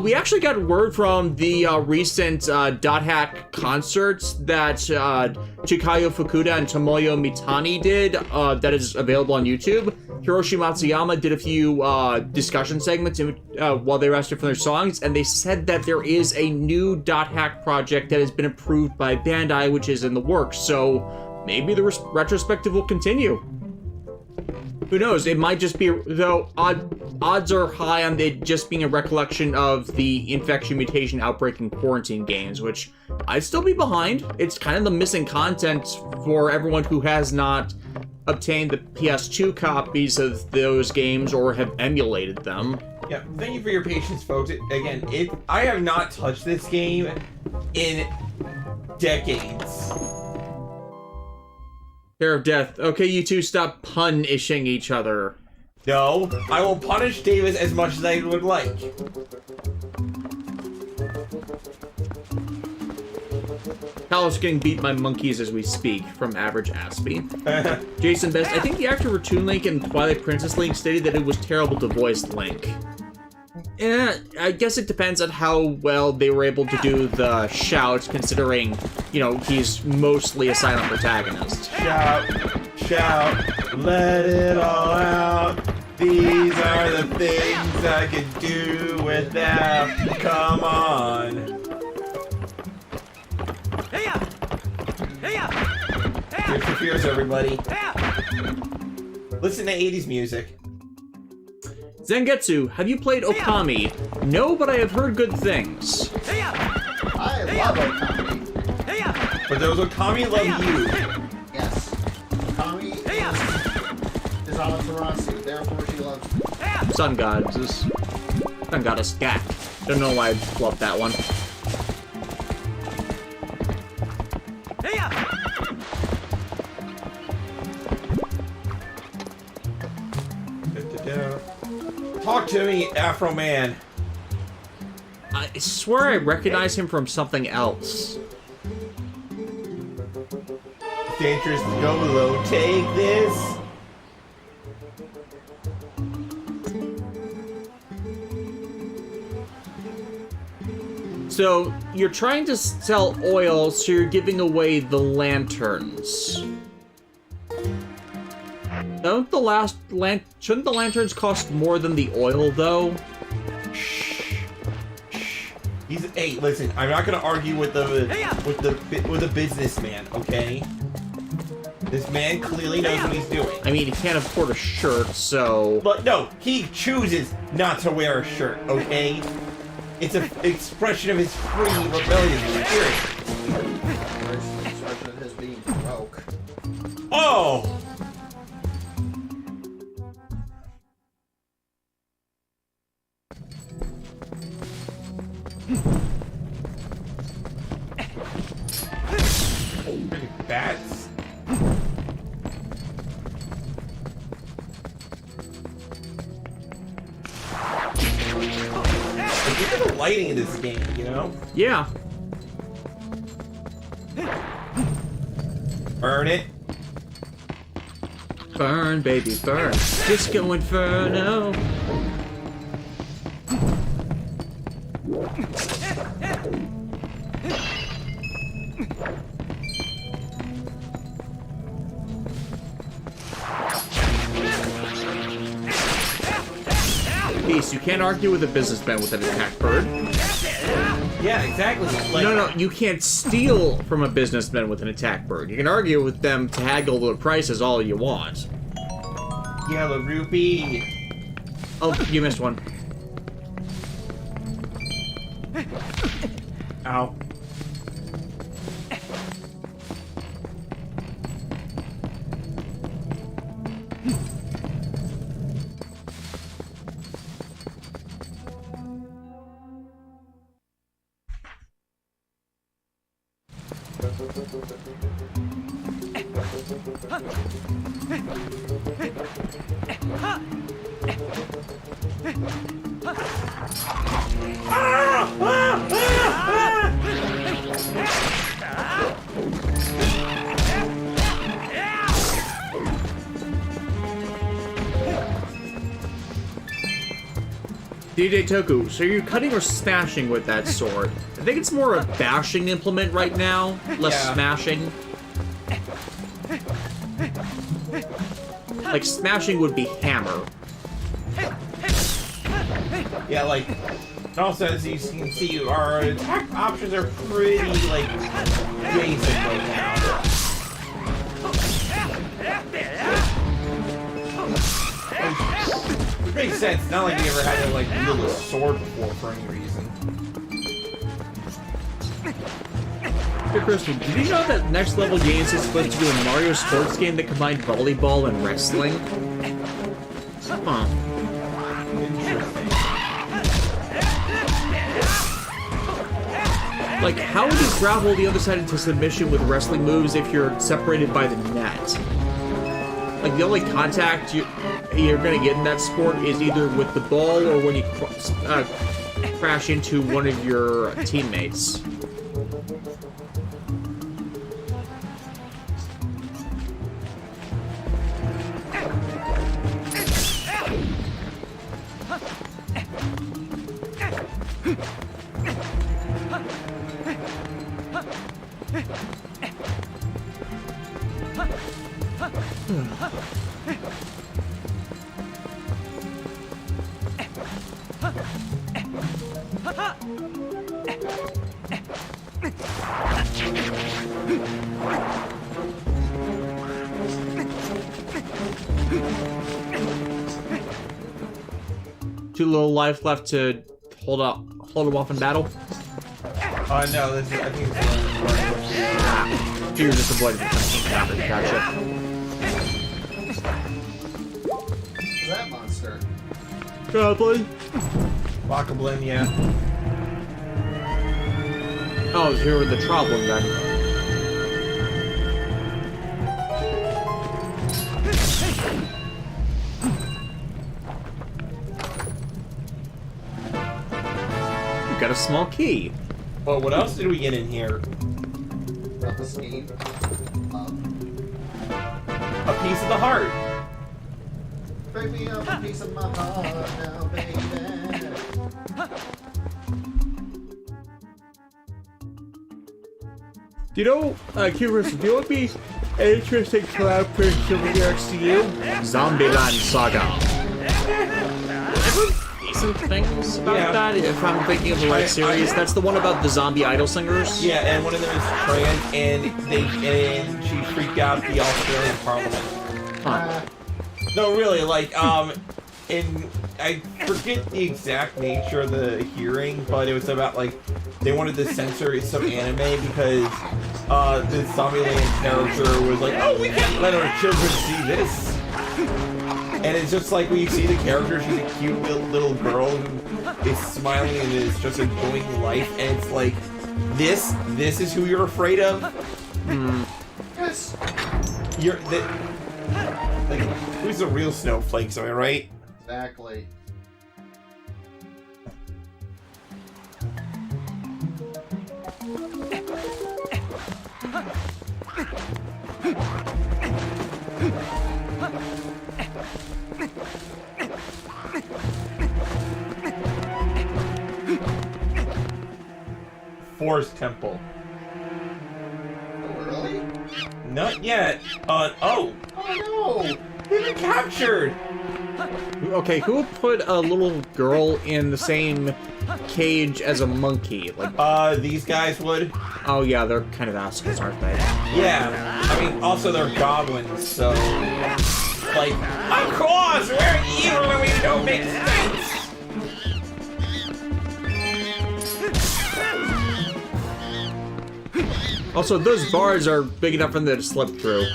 We actually got word from the recent dot hack concerts that Chikayo Fukuda and Tomoyo Mitani did. That is available on YouTube. Hiroshi Matsuyama did a few discussion segments while they rested from their songs, and they said that there is a new dot hack project that has been approved by Bandai, which is in the works. So maybe the retrospective will continue. Who knows? It might just be, though, odds are high on it just being a recollection of the infection, mutation, outbreak, and quarantine games, which I'd still be behind. It's kind of the missing content for everyone who has not obtained the PS2 copies of those games or have emulated them. Yeah, thank you for your patience, folks. Again, I have not touched this game in decades. Care of Death. Okay, you two stop punishing each other. No, I will punish Davis as much as I would like. Carlos getting beat by monkeys as we speak, from Average Aspie. Jason Best, I think the actor for Toon Link and Twilight Princess Link stated that it was terrible to voice Link. Yeah, I guess it depends on how well they were able to do the shouts, considering, you know, he's mostly a silent protagonist. Shout, let it all out. These are the things I could do without. Come on. Here's for fears, everybody. Listen to 80s music. Zangetsu, have you played Okami? No, but I have heard good things. I love Okami. But those Okami love you. Yes. Okami is Amaterasu, therefore she loves me. Sun Goddess. Sun Goddess Gak. Don't know why I love that one. Talk Talk to me, Afro Man. I swear I recognize him from something else. Dangerous to go below. Take this. So, you're trying to sell oil, so you're giving away the lanterns. Shouldn't the lanterns cost more than the oil, though? Hey, listen. I'm not gonna argue with the businessman. Okay. This man clearly knows what he's doing. I mean, he can't afford a shirt, so... But no, he chooses not to wear a shirt. Okay. It's an expression of his free rebellious spirit. Expression of his being broke. Oh! Pretty bats. Look at the lighting in this game, you know? Yeah. Burn it. Burn, baby, burn. Disco Inferno. Peace, you can't argue with a businessman with an attack bird. Yeah, exactly. Like, No, you can't steal from a businessman with an attack bird. You can argue with them to haggle the prices all you want. Yellow rupee. Oh, you missed one. Ow. DJ Toku, so you're cutting or smashing with that sword? I think it's more a bashing implement right now, less Yeah. smashing. Like, smashing would be hammer. Yeah, like, also as you can see, our attack options are pretty, like, basic right now. Which makes sense, not like we ever had to, like, wield a sword before for any reason. Hey, Crystal, did you know that Next Level Games is supposed to do a Mario sports game that combined volleyball and wrestling? Huh. Interesting. Like, how would you grapple the other side into submission with wrestling moves if you're separated by the net? Like, the only contact you're gonna get in that sport is either with the ball or when you crash into one of your teammates. Too little life left to hold him off in battle. No, this is, I think it's You're just avoiding the gotcha. Who's that monster? Goblin. Bokoblin, yeah. Oh, it's here with the problem then. small key. Well, what else did we get in here? About this game. A piece of the heart. Break me up a piece of my heart now, baby. Do you know, Curious, do you know what would be an interesting collab for the XCU? Zombieland Saga. Decent things about that, if I'm thinking of the right series. That's the one about the zombie idol singers? Yeah, and one of them is trans, and she freaked out the Australian Parliament. Huh. No, really, like, and I forget the exact nature of the hearing, but it was about, like, they wanted to censor some anime because, the Zombieland character was like, oh, we can't let our children see this. And it's just like when you see the character, she's a cute little girl who is smiling and is just enjoying life, and it's like, this is who you're afraid of? Yes. Like, who's the real snowflakes, am I right? Exactly. Forest Temple. Oh, really? Not yet. Oh no! We've been captured! Okay, who would put a little girl in the same cage as a monkey? Like, These guys would. oh yeah, they're kind of assholes, aren't they? Yeah. I mean, also they're goblins, so... Like, of course! We're evil and we don't make sense! Also, those bars are big enough for them to slip through.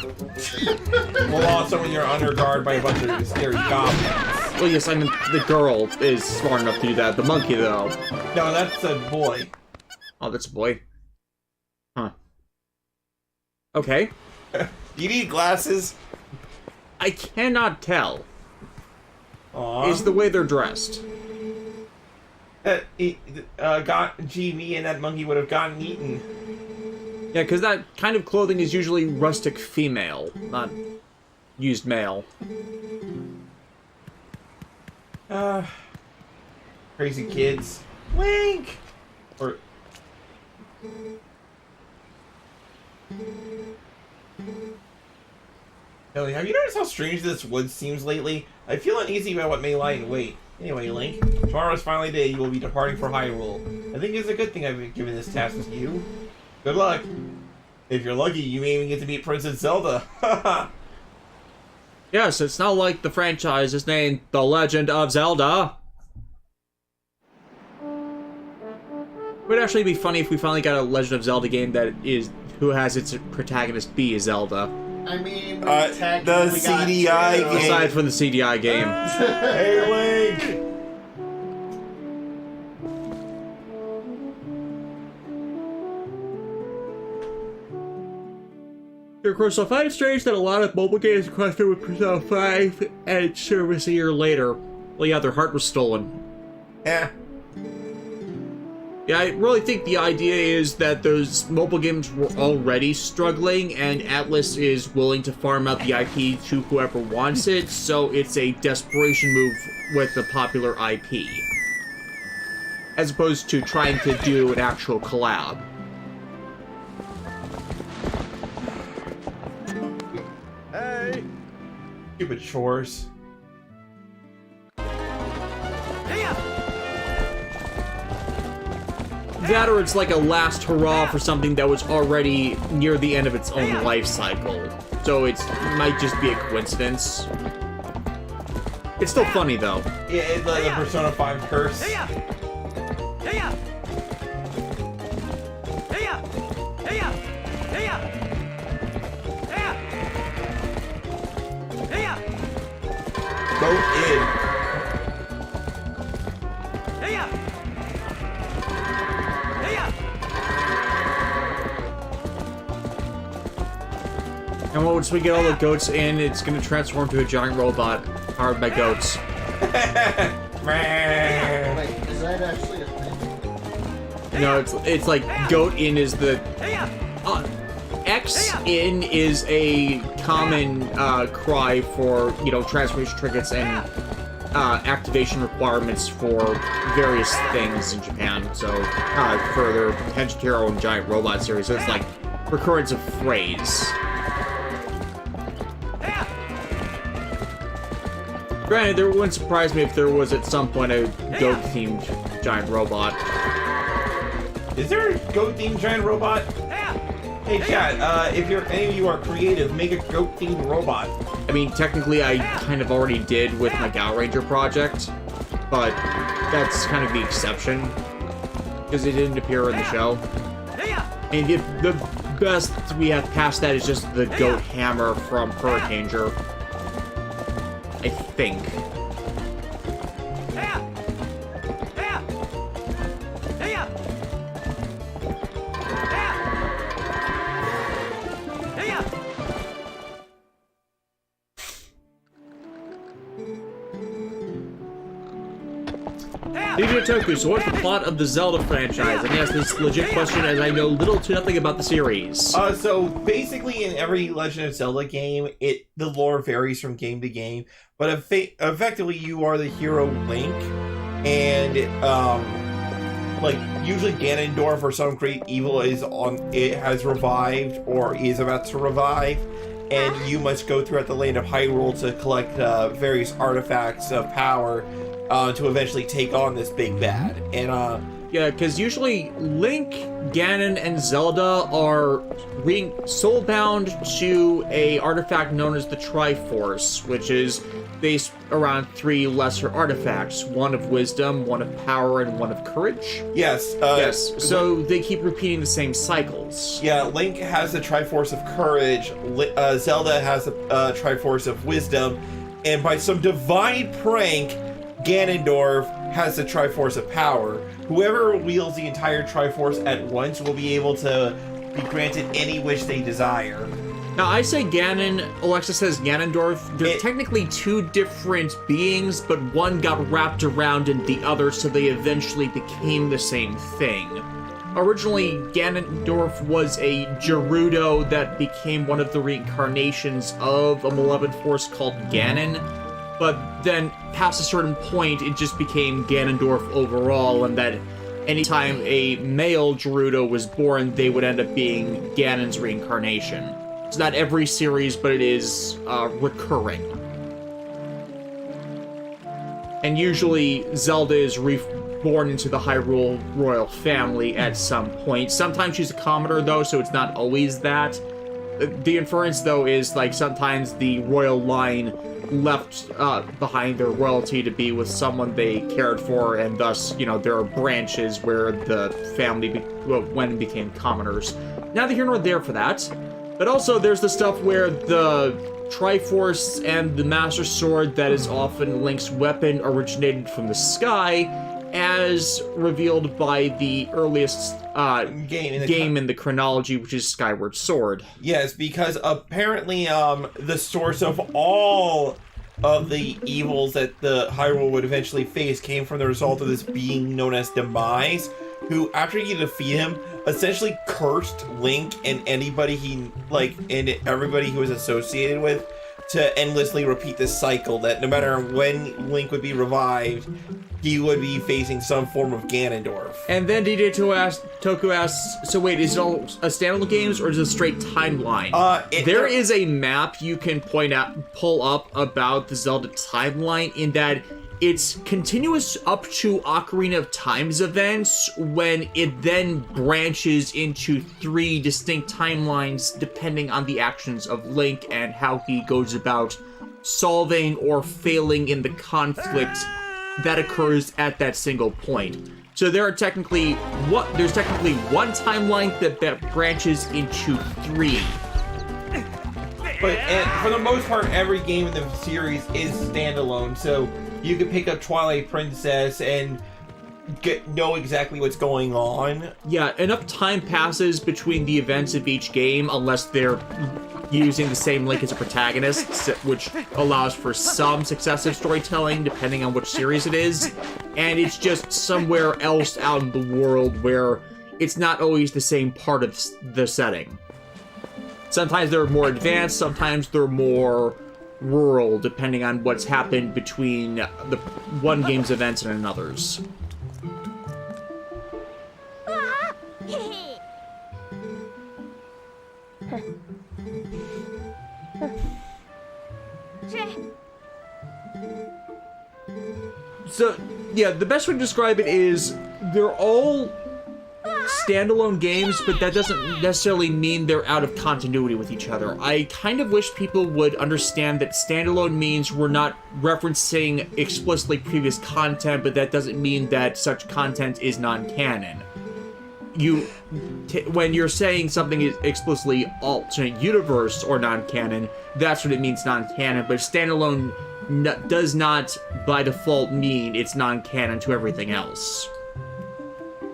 Well, also when you're under guard by a bunch of scary goblins. Well, yes, I mean, the girl is smart enough to do that. The monkey, though. No, that's a boy. Oh, that's a boy. Huh. Okay. You need glasses? I cannot tell. Aww. Is the way they're dressed. GV and that monkey would have gotten eaten. Yeah, because that kind of clothing is usually rustic female, not used male. Crazy kids. Link! Or... Ellie, have you noticed how strange this wood seems lately? I feel uneasy about what may lie in wait. Anyway, Link, tomorrow is finally the day you will be departing for Hyrule. I think it's a good thing I've been given this task with you. Good luck. If you're lucky, you may even get to meet Princess Zelda. Yes, it's not like the franchise is named The Legend of Zelda. It would actually be funny if we finally got a Legend of Zelda game that is who has its protagonist be Zelda. I mean, the CDI game. Aside from the CDI game. Hey, Link! Of course, I find it strange that a lot of mobile games requested with Persona 5 and service a year later. Well, yeah, their heart was stolen. Yeah. Yeah, I really think the idea is that those mobile games were already struggling, and Atlus is willing to farm out the IP to whoever wants it, so it's a desperation move with the popular IP. As opposed to trying to do an actual collab. Hey! Stupid chores. That or it's like a last hurrah for something that was already near the end of its own life cycle. So it might just be a coincidence. It's still funny though. Yeah, it's like the Persona 5 curse. Go in. And once we get all the goats in, it's gonna transform to a giant robot powered by goats. Wait, is that actually a thing? No, it's like goat in is the X in is a common cry for transformation trinkets and activation requirements for various things in Japan. So for their Henchikero and Giant Robot series, so it's like recurrence of phrase. Granted, it wouldn't surprise me if there was at some point a goat-themed giant robot. Is there a goat-themed giant robot? Hey chat, if any of you are creative, make a goat-themed robot. I mean, technically I kind of already did with my Gal Ranger project, but that's kind of the exception, because it didn't appear in the show. And the best we have past that is just the goat hammer from Hurricaneger. I think. DJ Toku, so what's the plot of the Zelda franchise? I ask this legit question as I know little to nothing about the series. So basically in every Legend of Zelda game, the lore varies from game to game, but effectively you are the hero Link, and like usually Ganondorf or some great evil has revived or is about to revive, and you must go throughout the land of Hyrule to collect various artifacts of power to eventually take on this big bad. And yeah, because usually Link, Ganon, and Zelda are soulbound to a artifact known as the Triforce, which is based around 3 lesser artifacts: one of wisdom, one of power, and one of courage. Yes. Yes. So they keep repeating the same cycles. Yeah, Link has the Triforce of courage. Zelda has the Triforce of wisdom, and by some divine prank, Ganondorf has the Triforce of power. Whoever wields the entire Triforce at once will be able to be granted any wish they desire. Now, I say Ganon, Alexa says Ganondorf. They're technically 2 different beings, but one got wrapped around in the other, so they eventually became the same thing. Originally, Ganondorf was a Gerudo that became one of the reincarnations of a malevolent force called Ganon, but then past a certain point, it just became Ganondorf overall, and that anytime a male Gerudo was born, they would end up being Ganon's reincarnation. It's not every series, but it is recurring. And usually, Zelda is reborn into the Hyrule royal family at some point. Sometimes she's a commoner, though, so it's not always that. The inference, though, is like sometimes the royal line left behind their royalty to be with someone they cared for, and thus, there are branches where the family went and became commoners. Neither here nor there for that. But also, there's the stuff where the Triforce and the Master Sword that is often Link's weapon originated from the sky, as revealed by the earliest game in the chronology, which is Skyward Sword. Yes, because apparently the source of all of the evils that the Hyrule would eventually face came from the result of this being known as Demise, who, after you defeat him, essentially cursed Link and anybody and everybody he was associated with to endlessly repeat this cycle that no matter when Link would be revived, he would be facing some form of Ganondorf. And then DJ Toku asks, so wait, is it all a standalone games or is it a straight timeline? There is a map you can pull up about the Zelda timeline, in that it's continuous up to Ocarina of Time's events, when it then branches into 3 distinct timelines depending on the actions of Link and how he goes about solving or failing in the conflict that occurs at that single point. So there's technically one timeline that branches into 3. But for the most part, every game in the series is standalone, so you can pick up Twilight Princess and know exactly what's going on. Yeah, enough time passes between the events of each game, unless they're using the same Link as a protagonist, which allows for some successive storytelling depending on which series it is, and it's just somewhere else out in the world where it's not always the same part of the setting. Sometimes they're more advanced, sometimes they're more rural, depending on what's happened between the one game's events and another's. So, yeah, the best way to describe it is they're all standalone games, but that doesn't necessarily mean they're out of continuity with each other. I kind of wish people would understand that standalone means we're not referencing explicitly previous content, but that doesn't mean that such content is non-canon. When you're saying something is explicitly alternate universe or non-canon, that's what it means, non-canon, but standalone does not, by default, mean it's non-canon to everything else.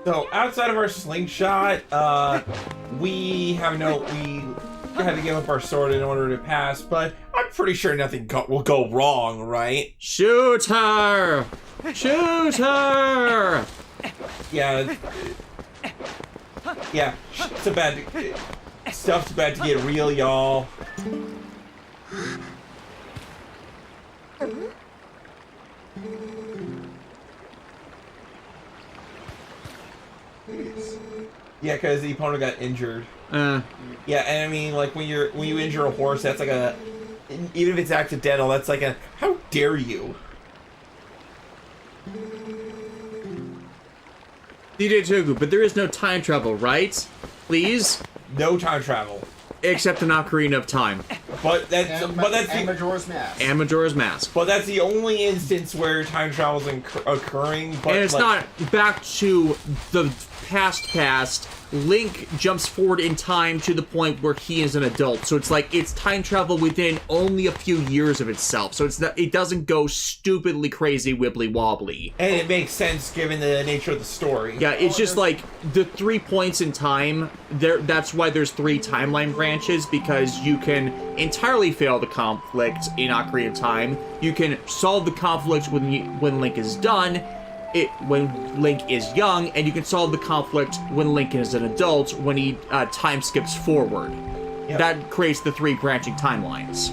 So, outside of our slingshot, we had to give up our sword in order to pass, but I'm pretty sure nothing will go wrong, right? Shoot her! Shoot her! Yeah. Yeah, stuff's about to get real, y'all. Yeah, because the opponent got injured. Yeah, and I mean, like, when you injure a horse, that's like even if it's accidental, that's like how dare you? DJ Togu, but there is no time travel, right? Please? No time travel. Except an Ocarina of Time. But that's And Majora's Mask. And Majora's Mask. But that's the only instance where time travel is occurring. But and it's not back to the past. Link jumps forward in time to the point where he is an adult. So it's like it's time travel within only a few years of itself. So it doesn't go stupidly crazy wibbly wobbly. And it makes sense given the nature of the story. Yeah, it's just like the 3 points in time. That's why there's 3 timeline branches, because you can entirely fail the conflict in Ocarina of Time. You can solve the conflict when Link is done. When Link is young, and you can solve the conflict when Link is an adult, when he time skips forward. Yep. That creates the 3 branching timelines.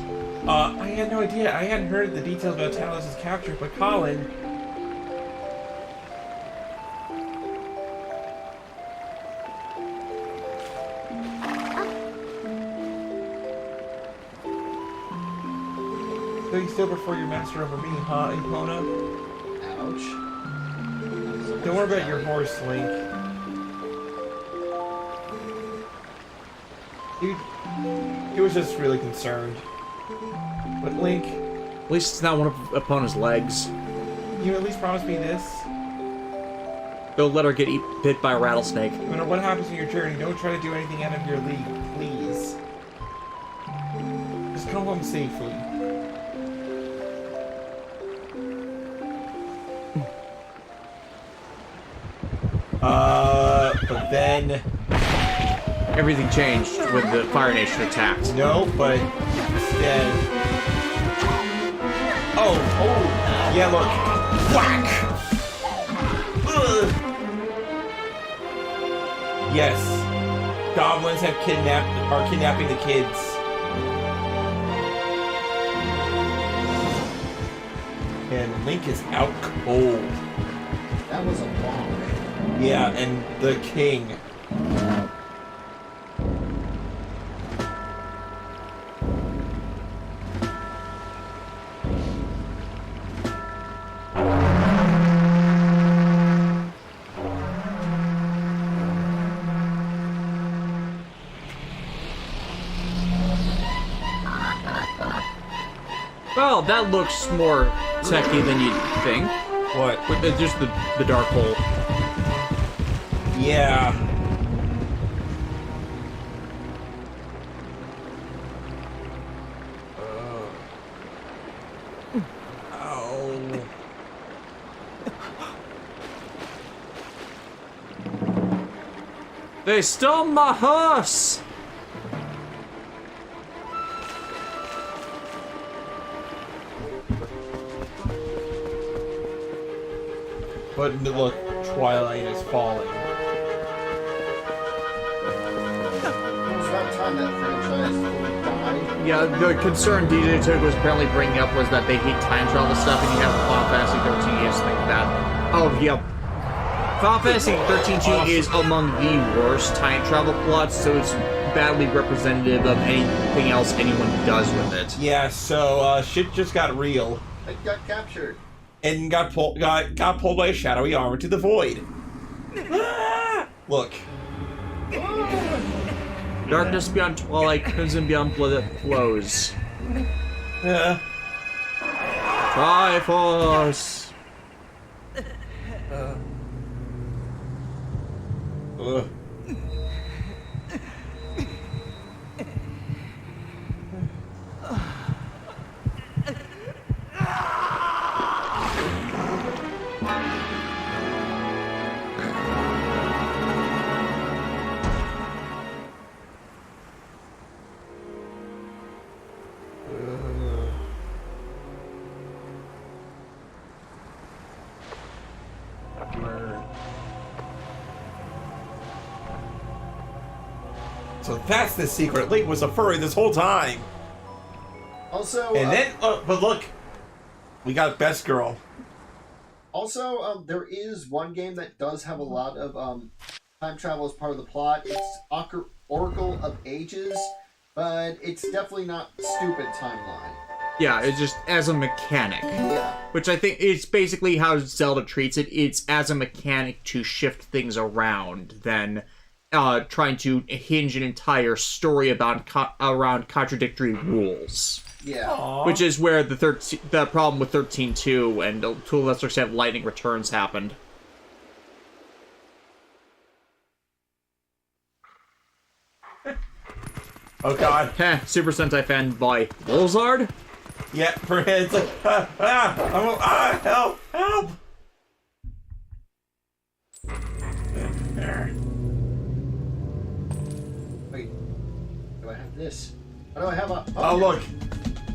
I had no idea. I hadn't heard the details about Talos' capture, but Colin... So you still prefer your master over me, huh, Epona? Ouch. Don't worry about your horse, Link. He was just really concerned. But Link... At least it's not one of Epona's legs. You at least promise me this? Don't let her get bit by a rattlesnake. No matter what happens in your journey, don't try to do anything out of your league, please. Just come home safely. But then... Everything changed when the Fire Nation attacked. No, but instead... Oh! Yeah, look! Whack! Ugh. Yes. Goblins are kidnapping the kids. And Link is out cold. That was a bonk. Yeah, and the king. Well, that looks more techy than you'd think. What? With just the dark hole. Yeah. Oh. They stole my horse! But look, Twilight is falling. It's about time that franchise fully died. Yeah, the concern DJ took was apparently bringing up was that they hate time travel stuff, and you have Final Fantasy 13 games like that. Oh, yep. Final Fantasy 13 is among the worst time travel plots, so it's badly representative of anything else anyone does with it. Yeah, so shit just got real. It got captured. And got pulled by a shadowy arm into the void. Look. Darkness beyond twilight, crimson beyond blood that flows. Triforce! So that's the secret. Link was a furry this whole time. Also, And then, but look, we got Best Girl. Also, there is one game that does have a lot of time travel as part of the plot. It's Oracle of Ages, but it's definitely not stupid timeline. Yeah, it's just as a mechanic. Yeah. Which I think is basically how Zelda treats it. It's as a mechanic to shift things around than trying to hinge an entire story about around contradictory rules. Yeah. Aww. Which is where the problem with 13.2 and to a lesser extent Lightning Returns happened. Oh god. Heh, Super Sentai fan by Bolzard? Yeah, for him, it's like, help, help! Wait. Do I have this? How do I have a... Oh, look.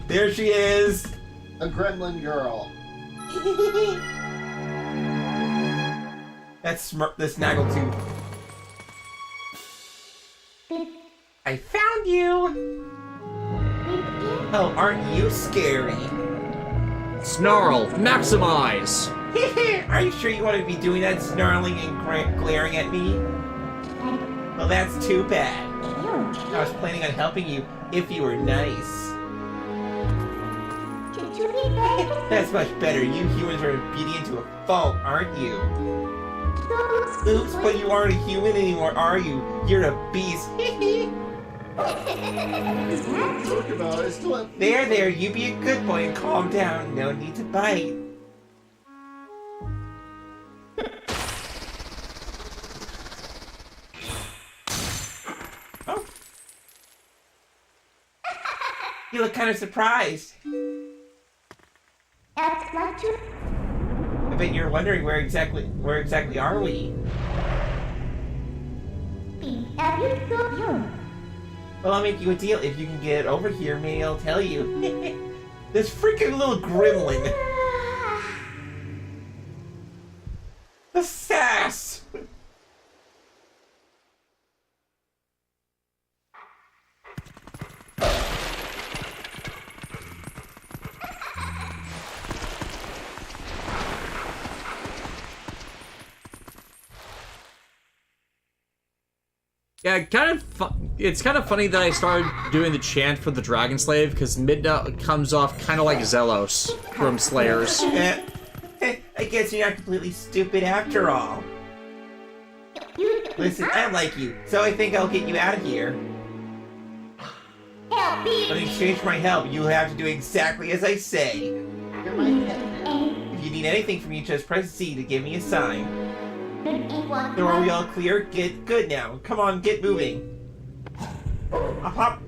There she is. A gremlin girl. That's the Snaggletooth. I found you! Oh, aren't you scary? Snarl, maximize! Are you sure you want to be doing that, snarling and glaring at me? Well, that's too bad. I was planning on helping you if you were nice. That's much better. You humans are obedient to a fault, aren't you? Oops, but you aren't a human anymore, are you? You're a beast. Talk about it. Still have... There, you be a good boy and calm down. No need to bite. Oh. You look kind of surprised. I bet you're wondering where exactly are we? Well, I'll make you a deal. If you can get over here, maybe I'll tell you. This freaking little gremlin. The sass! Yeah, it's kind of funny that I started doing the chant for the Dragon Slave, because Midna comes off kind of like Zelos from Slayers. I guess you're not completely stupid after all. Listen, I like you, so I think I'll get you out of here. But in exchange for my help, you'll have to do exactly as I say. You're my pet now. If you need anything from me, just press C to give me a sign. So are we all clear? Get good now. Come on, get moving. Hop.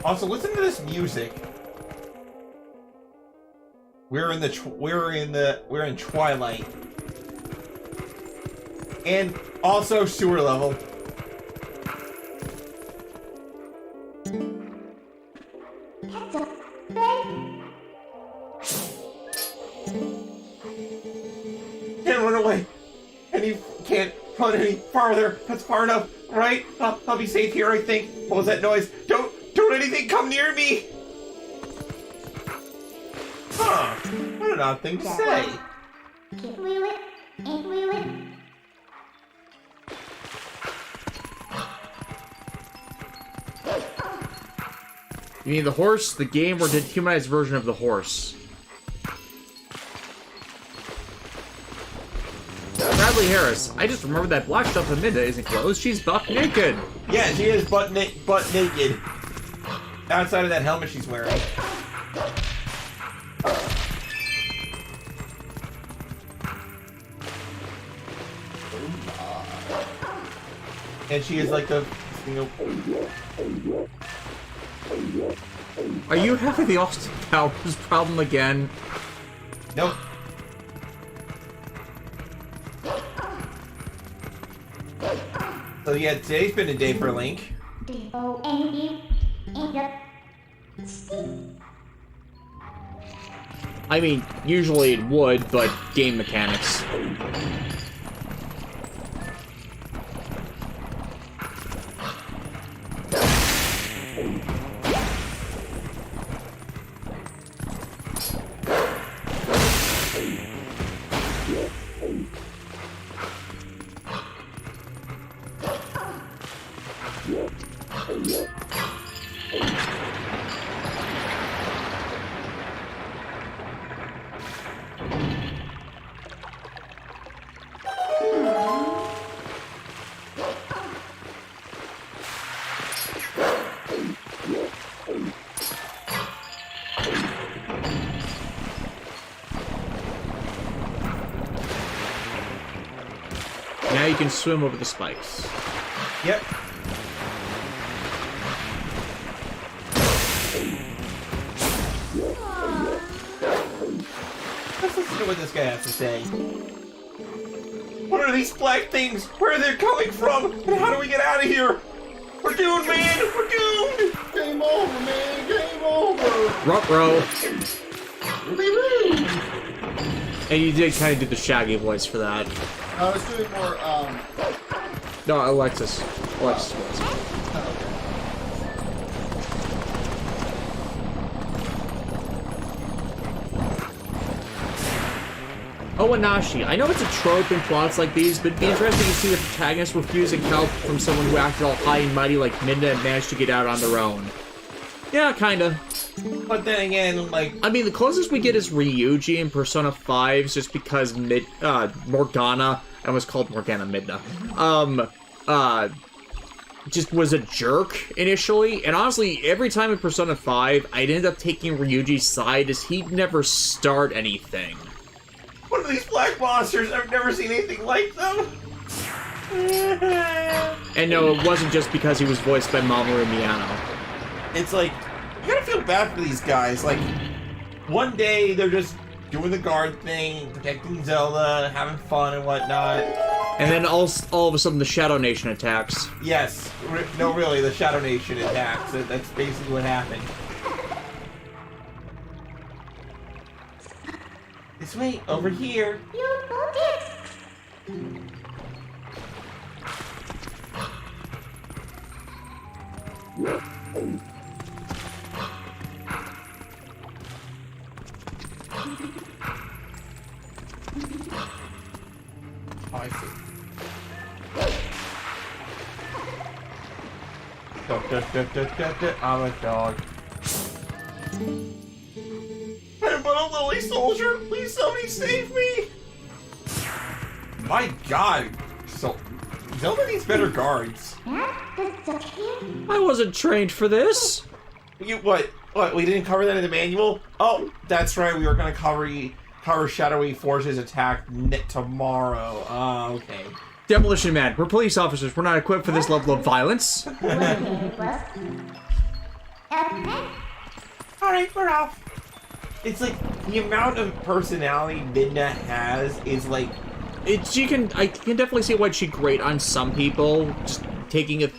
Also, listen to this music. We're in Twilight. And also sewer level. Can't run away. And you can't run any farther. That's far enough, right? I'll be safe here, I think. What was that noise? Don't anything come near me! Huh. What an odd thing to say. You mean the horse, the game, or the humanized version of the horse? Bradley Harris, I just remembered that black stuff Amanda isn't clothes, she's buck naked. Yeah, she is butt naked. Outside of that helmet she's wearing. And she is like the, you know... Are you having the Austin Powers problem again? Nope. So yeah, today's been a day for Link. I mean, usually it would, but game mechanics. Now you can swim over the spikes. Yep. Let's listen to what this guy has to say. What are these black things? Where are they coming from? And how do we get out of here? We're doomed, man! We're doomed! Game over, man! Game over! Ruh-roh. Woo-wee-woo! And you did kind of do the Shaggy voice for that. I was doing more, No, Alexis. Alexis voice. Oh, Anashi. I know it's a trope in plots like these, but it'd be interesting to see the protagonist refusing help from someone who acted all high and mighty like Midna and managed to get out on their own. Yeah, kinda. But then again, like... I mean, the closest we get is Ryuji in Persona 5, just because Morgana, I almost called Morgana Midna, just was a jerk initially, and honestly, every time in Persona 5, I'd end up taking Ryuji's side as he'd never start anything. What are these black monsters? I've never seen anything like them! And no, it wasn't just because he was voiced by Mamoru Miyano. It's like, you gotta feel bad for these guys. Like, one day they're just doing the guard thing, protecting Zelda, having fun and whatnot. And then all of a sudden the Shadow Nation attacks. Yes. No, really, the Shadow Nation attacks. That's basically what happened. This way, over here. Oh, I see. I'm a dog. I'm but a lily soldier. Please, somebody save me. My God. So, Zelda needs better guards. I wasn't trained for this. What? We didn't cover that in the manual? Oh, that's right. We were going to cover Shadowy Force's attack tomorrow. Okay. Demolition Man, we're police officers. We're not equipped for this level of violence. Alright, we're off. it's like the amount of personality Midna has is like I can definitely see why she'd great on some people, just taking it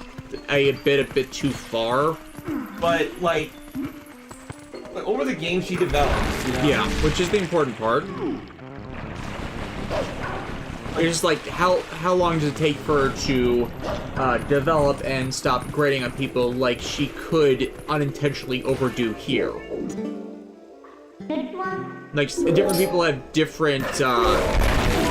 a bit too far. But like over the game she develops, you know? Yeah, which is the important part. It's just like how long does it take for her to develop and stop grading on people like she could unintentionally overdo here? Like different people have different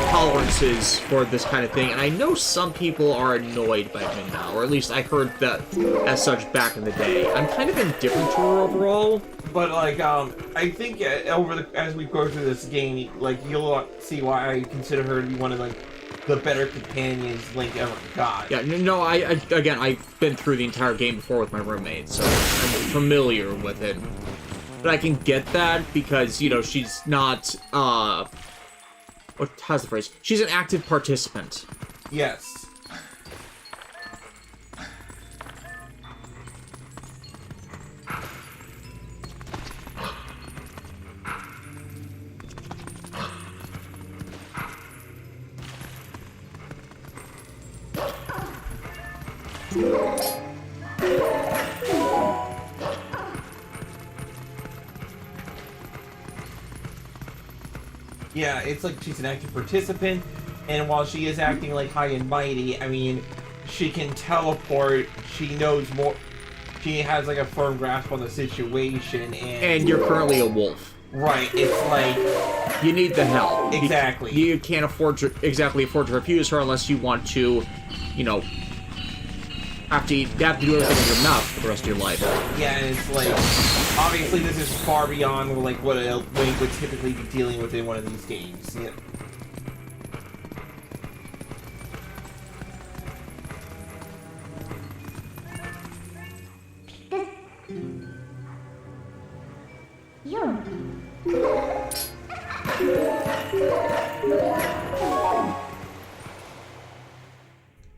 tolerances for this kind of thing, and I know some people are annoyed by Minna, or at least I heard that as such back in the day. I'm kind of indifferent to her overall. But like, I think as we go through this game, like you'll see why I consider her to be one of like the better companions Link ever got. Yeah, no, again, I've been through the entire game before with my roommate, so I'm familiar with it. But I can get that because, you know, she's not, how's the phrase? She's an active participant. Yes. Yeah, it's like she's an active participant, and while she is acting like high and mighty, I mean, she can teleport, she knows more, she has like a firm grasp on the situation, And you're currently a wolf. Right, it's like... You need the help. Exactly. You can't afford to refuse her unless you want to, you know, have to do everything with your mouth for the rest of your life. Yeah, and it's like, obviously this is far beyond like what a Link would typically be dealing with in one of these games. Yeah.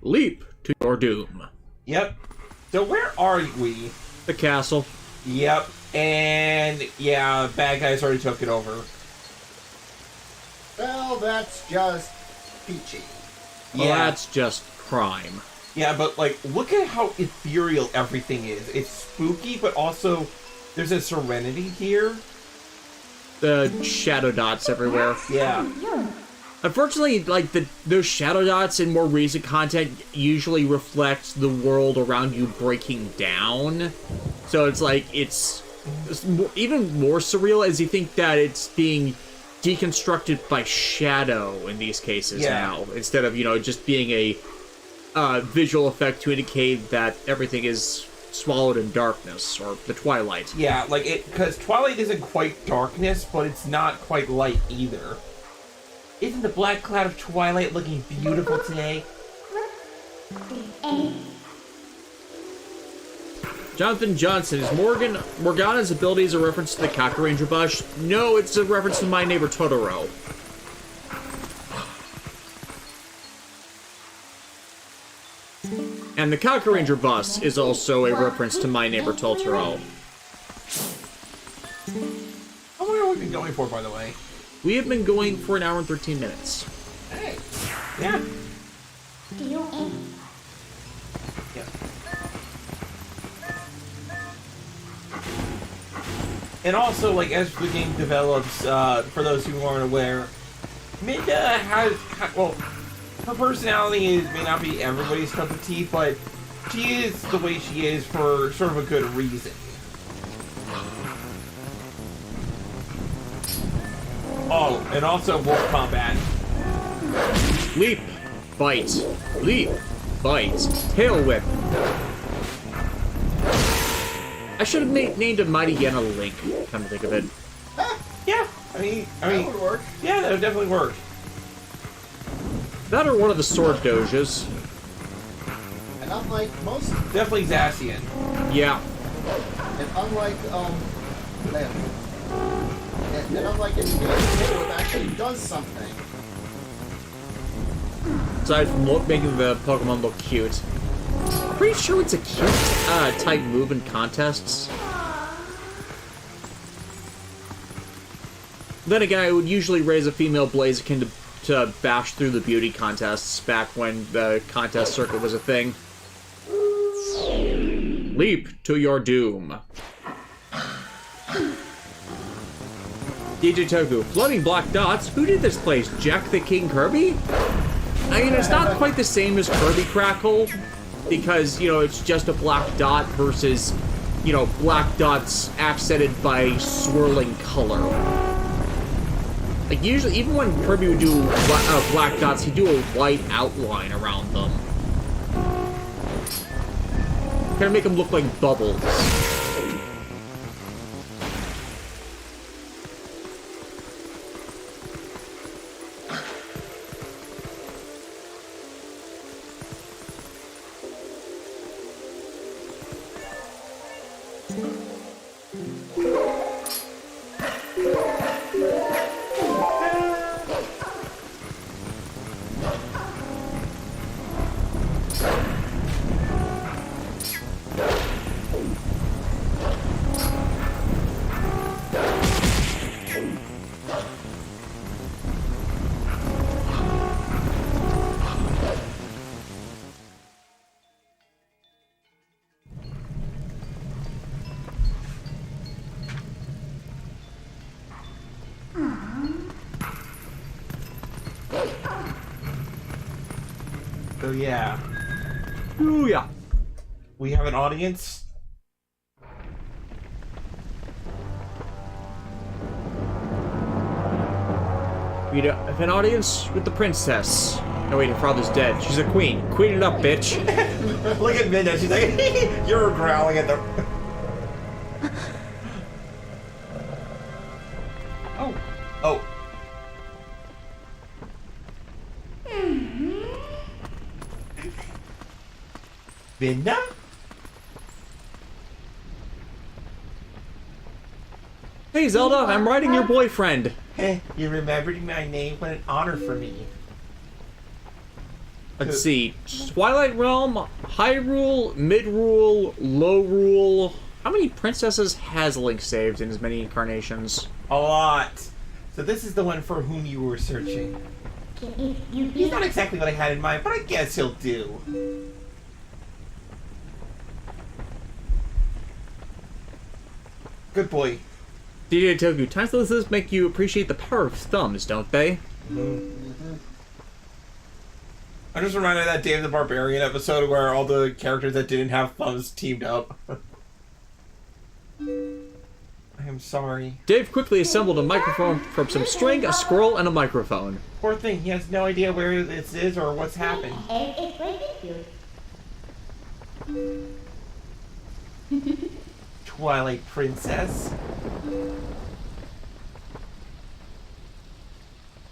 Leap to your doom. Yep. So where are we? The castle. Yep. And yeah, bad guys already took it over. Well, that's just peachy. Well, Yeah. that's just crime. Yeah, but like, look at how ethereal everything is. It's spooky, but also there's a serenity here. The shadow dots everywhere. Yeah. Unfortunately, like, those shadow dots in more recent content usually reflect the world around you breaking down. So it's like, it's even more surreal as you think that it's being deconstructed by shadow in these cases now, instead of, you know, just being a visual effect to indicate that everything is swallowed in darkness, or the twilight. Yeah, like because Twilight isn't quite darkness, but it's not quite light either. Isn't the black cloud of Twilight looking beautiful today? Jonathan Johnson, is Morgana's abilities a reference to the Kaku Ranger Bush? No, it's a reference to My Neighbor Totoro. And the Kaku Ranger bus is also a reference to My Neighbor Totoro. How long have we been going for, by the way? We have been going for an hour and 13 minutes. Hey. Yeah. Yeah. And also, like, as the game develops, for those who aren't aware, Minda has, well, her personality may not be everybody's cup of tea, but she is the way she is for sort of a good reason. Oh, and also wolf combat. Leap, bite, leap, bite, tail whip. I should have named a Mighty Yena Link, come to think of it. Yeah, I mean, That would work. yeah, that would definitely work. That or one of the sword doges. And unlike most, Definitely Zacian. Yeah. and unlike Lem, and unlike any game, it actually does something. Aside from making the Pokemon look cute. I'm pretty sure it's a cute type move in contests. Then again, I would usually raise a female Blaziken to bash through the beauty contests back when the contest circuit was a thing. Leap to your doom. DJ Toku, floating black dots? Who did this place? Jack the King Kirby? I mean, it's not quite the same as Kirby Crackle, because, you know, it's just a black dot versus, you know, black dots accented by swirling color. Like, usually, even when Kirby would do black dots, he'd do a white outline around them. Kind of make them look like bubbles. So yeah. Ooh, yeah. We have an audience. We have an audience with the princess. No, wait, her father's dead. She's a queen. Queen it up, bitch. Look at Minna. She's like, you're growling at the. Oh. Oh. Minna? Hey, Zelda, I'm writing your boyfriend. Hey, you remembered my name? What an honor for me. Let's see. Twilight Realm, Hyrule, Midrule, Lowrule. How many princesses has Link saved in as many incarnations? A lot. So this is the one for whom you were searching. He's not exactly what I had in mind, but I guess he'll do. Good boy. DJ Toku, times like this make you appreciate the power of thumbs, don't they? Mm-hmm. I'm just reminded of that Dave the Barbarian episode where all the characters that didn't have thumbs teamed up. I am sorry. Dave quickly assembled a microphone from some string, a scroll, and a microphone. Poor thing, he has no idea where this is or what's happened. Twilight Princess.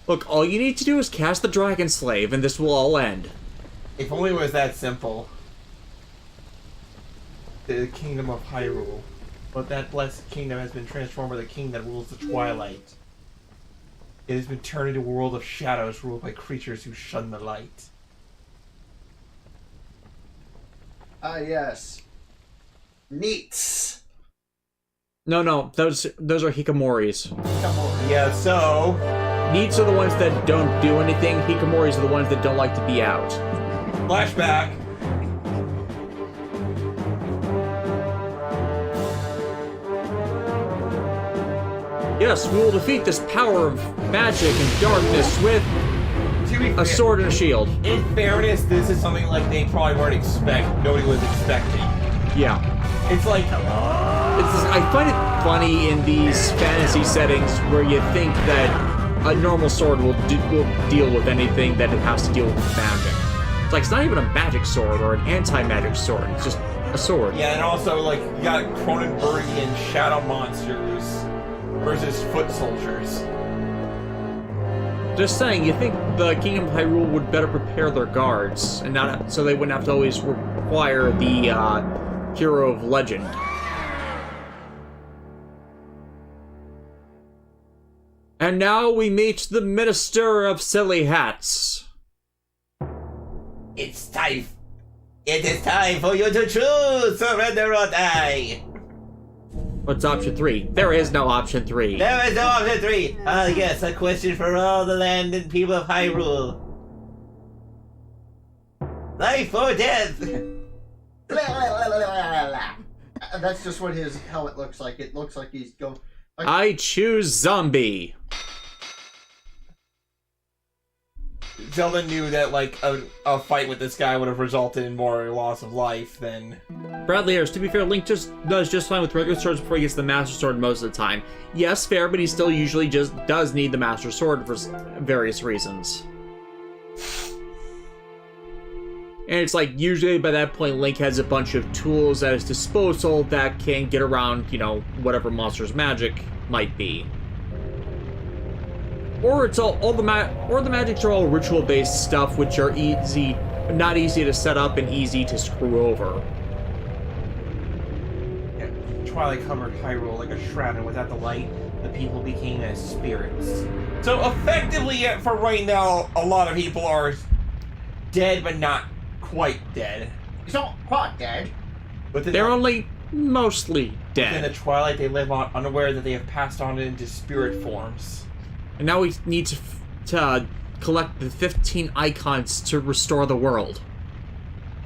Look, all you need to do is cast the Dragon Slave, and this will all end. If only it was that simple. The kingdom of Hyrule. But that blessed kingdom has been transformed by the king that rules the Twilight. It has been turned into a world of shadows ruled by creatures who shun the light. Ah, yes. Neats. No, those are Hikimoris. Yeah, so... Neats are the ones that don't do anything. Hikimoris are the ones that don't like to be out. Flashback. Yes, we will defeat this power of magic and darkness with a sword and a shield. In fairness, this is something like they probably nobody was expecting. Yeah. It's like, I find it funny in these fantasy settings where you think that a normal sword will deal with anything that it has to deal with magic. It's like, it's not even a magic sword or an anti-magic sword. It's just a sword. yeah, and also, like, you got Cronenbergian shadow monsters versus foot soldiers. Just saying, you think the Kingdom of Hyrule would better prepare their guards, and not so they wouldn't have to always require the hero of legend. And now we meet the Minister of Silly Hats. It's time. It is time for you to choose, surrender or die. What's option 3? There is no option 3. There is no option 3! Ah, yes, a question for all the land and people of Hyrule. Life or death! That's just what his helmet looks like. It looks like he's going... Like, I choose zombie. Zelda knew that, like, a fight with this guy would have resulted in more loss of life than... Bradley Harris, to be fair, Link does just fine with regular swords before he gets the Master Sword most of the time. Yes, fair, but he still usually just does need the Master Sword for various reasons. And it's like, usually by that point, Link has a bunch of tools at his disposal that can get around, you know, whatever monster's magic might be. Or it's all the magics are all ritual-based stuff, which are not easy to set up and easy to screw over. Yeah, Twilight covered Hyrule like a shroud, and without the light, the people became as spirits. So effectively, for right now, a lot of people are dead, but not quite dead. he's not quite dead. But They're only mostly in dead. the Twilight, they live on unaware that they have passed on into spirit forms. And now we need to collect the 15 icons to restore the world.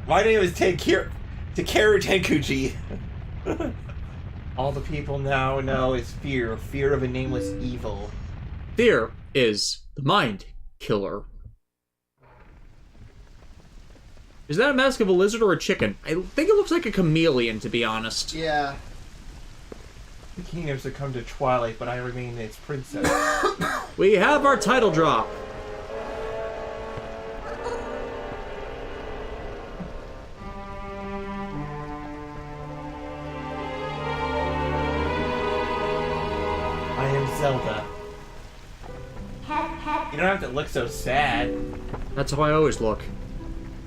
My name is Takeru Tenkuchi. All the people now know is fear of a nameless evil. Fear is the mind killer. Is that a mask of a lizard or a chicken? I think it looks like a chameleon, to be honest. Yeah. The kingdoms succumb to Twilight, but I remain its princess. We have our title drop. I am Zelda. You don't have to look so sad. That's how I always look.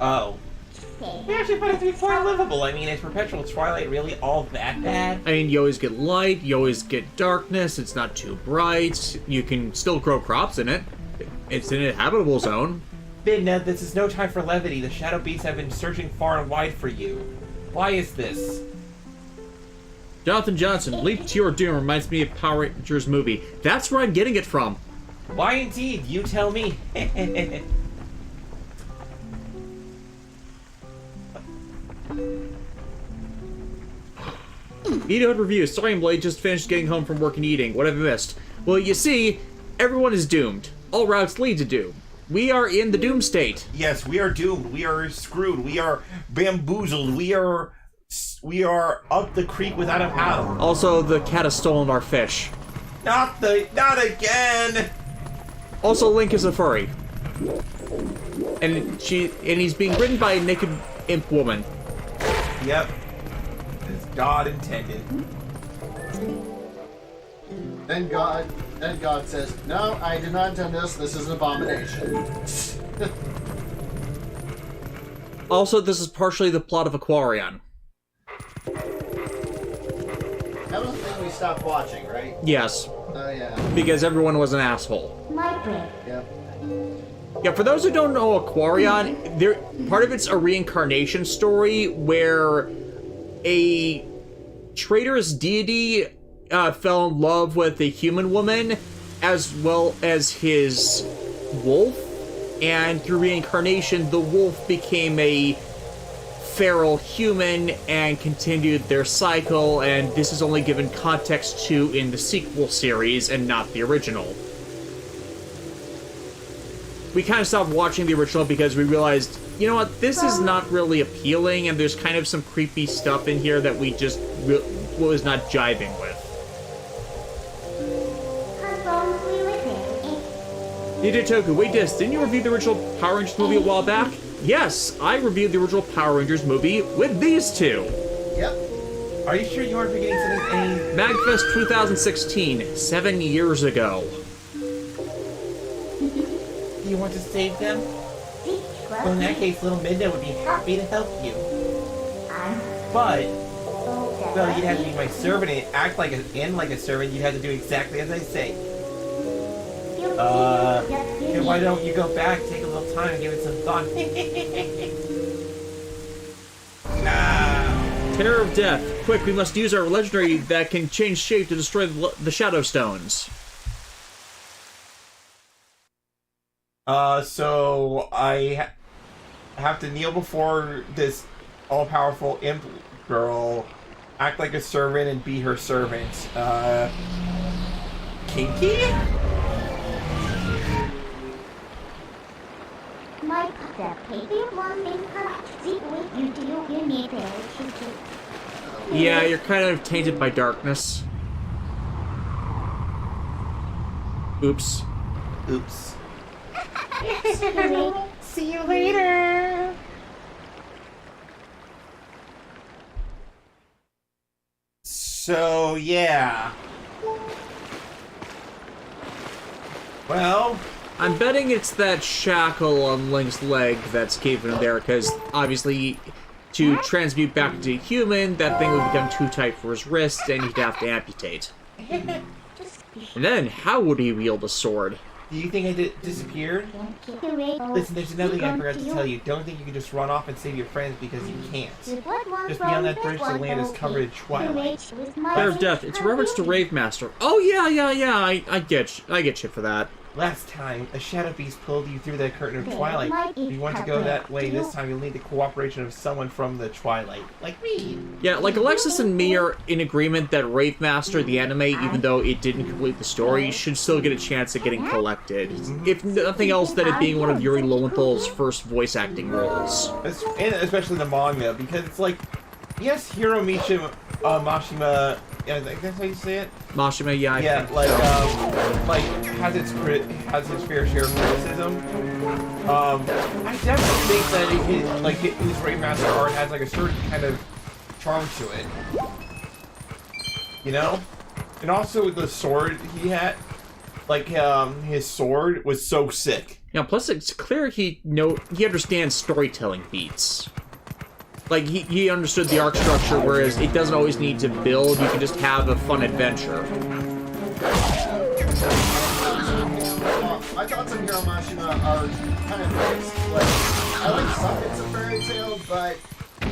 Oh. They actually find it to be quite livable. I mean, is Perpetual Twilight really all that bad? I mean, you always get light, you always get darkness, it's not too bright, you can still grow crops in it. It's in a habitable zone. Midna, this is no time for levity. The Shadow Beasts have been searching far and wide for you. Why is this? Jonathan Johnson, Leap to Your Doom reminds me of Power Rangers movie. That's where I'm getting it from. Why indeed? You tell me. Edo review. Sorry, I'm late. Just finished getting home from work and eating. What have I missed? Well, you see, everyone is doomed. All routes lead to doom. We are in the doom state. Yes, we are doomed. We are screwed. We are bamboozled. We are up the creek without a paddle. Also, the cat has stolen our fish. Not again. Also, Link is a furry. And he's being ridden by a naked imp woman. Yep. As God intended. Then God says, "No, I did not intend this. This is an abomination." Also, this is partially the plot of Aquarion. That was the thing we stopped watching, right? Yes, Oh yeah. because everyone was an asshole. Yep. Yeah, for those who don't know Aquarion, part of it's a reincarnation story where a traitorous deity fell in love with a human woman as well as his wolf, and through reincarnation, the wolf became a feral human and continued their cycle, and this is only given context to in the sequel series and not the original. We kind of stopped watching the original because we realized, you know what, this is not really appealing, and there's kind of some creepy stuff in here that we just was not jiving with. Nidetoku, wait, didn't you review the original Power Rangers movie a while back? Yes, I reviewed the original Power Rangers movie with these two. Yep. Are you sure you aren't forgetting something? MagFest 2016, 7 years ago. Do you want to save them? Well, in that case, little Midna would be happy to help you. But, well, you'd have to be my servant and act like a servant. You'd have to do exactly as I say. Then why don't you go back, take a little time, and give it some thought? No. Terror of Death. Quick, we must use our legendary that can change shape to destroy the Shadow Stones. So I have to kneel before this all-powerful imp girl, act like a servant, and be her servant. Kinky? Yeah, you're kind of tainted by darkness. Oops. Oops. See you later. So, yeah. Well, I'm betting it's that shackle on Link's leg that's keeping him there, because obviously to transmute back into human, that thing would become too tight for his wrist, and he'd have to amputate. And then, how would he wield a sword? do you think I disappeared? Listen, there's another thing I forgot to tell you. Don't think you can just run off and save your friends, because you can't. Just beyond that bridge, the land is covered in twilight. Fear of Death. It's a reference to Rave Master. Oh, yeah. I get you for that. Last time, a shadow beast pulled you through that curtain of twilight. If you want to go that way this time, you'll need the cooperation of someone from the twilight. Like me. Yeah, like Alexis and me are in agreement that Rave Master, the anime, even though it didn't complete the story, should still get a chance at getting collected. If nothing else, that it being one of Yuri Lowenthal's first voice acting roles. And especially the manga, because it's like, yes, Mashima, yeah, I think that's how you say it. Mashima, yeah, I think like has its fair share of criticism. I definitely think that his Rave Master art has like a certain kind of charm to it, you know. And also the sword he had, like his sword was so sick. Yeah, plus it's clear he understands storytelling beats. Like, he understood the arc structure, whereas it doesn't always need to build, you can just have a fun adventure. My thoughts on Hiro Mashima are kind of mixed. Like, I like some bits of Fairy Tail, but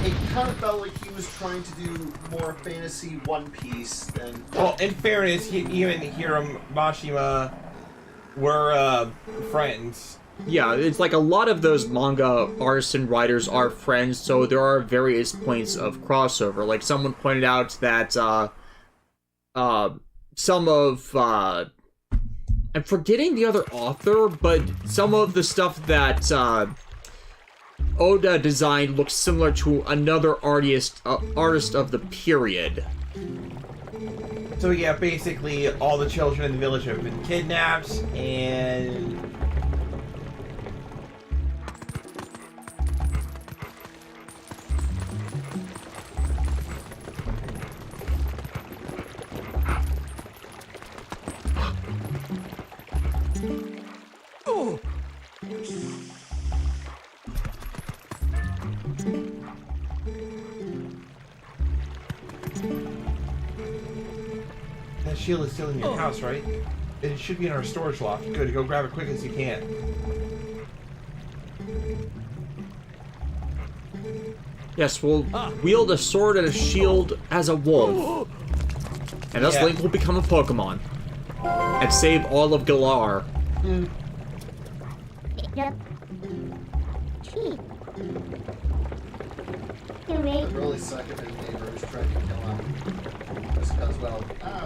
it kind of felt like he was trying to do more fantasy One Piece than... Well, in fairness, even Hiro Mashima were friends. Yeah, it's like a lot of those manga artists and writers are friends, so there are various points of crossover. Like, someone pointed out that, some of, I'm forgetting the other author, but some of the stuff that, Oda designed looks similar to another artist of the period. So yeah, basically, all the children in the village have been kidnapped, and... That shield is still in your house, right? It should be in our storage loft. Good, go grab it quick as you can. Yes, we'll wield a sword and a shield as a wolf. And thus Link will become a Pokemon. And save all of Galar. I'd really suck if his neighbor was trying to kill him. Just because, well,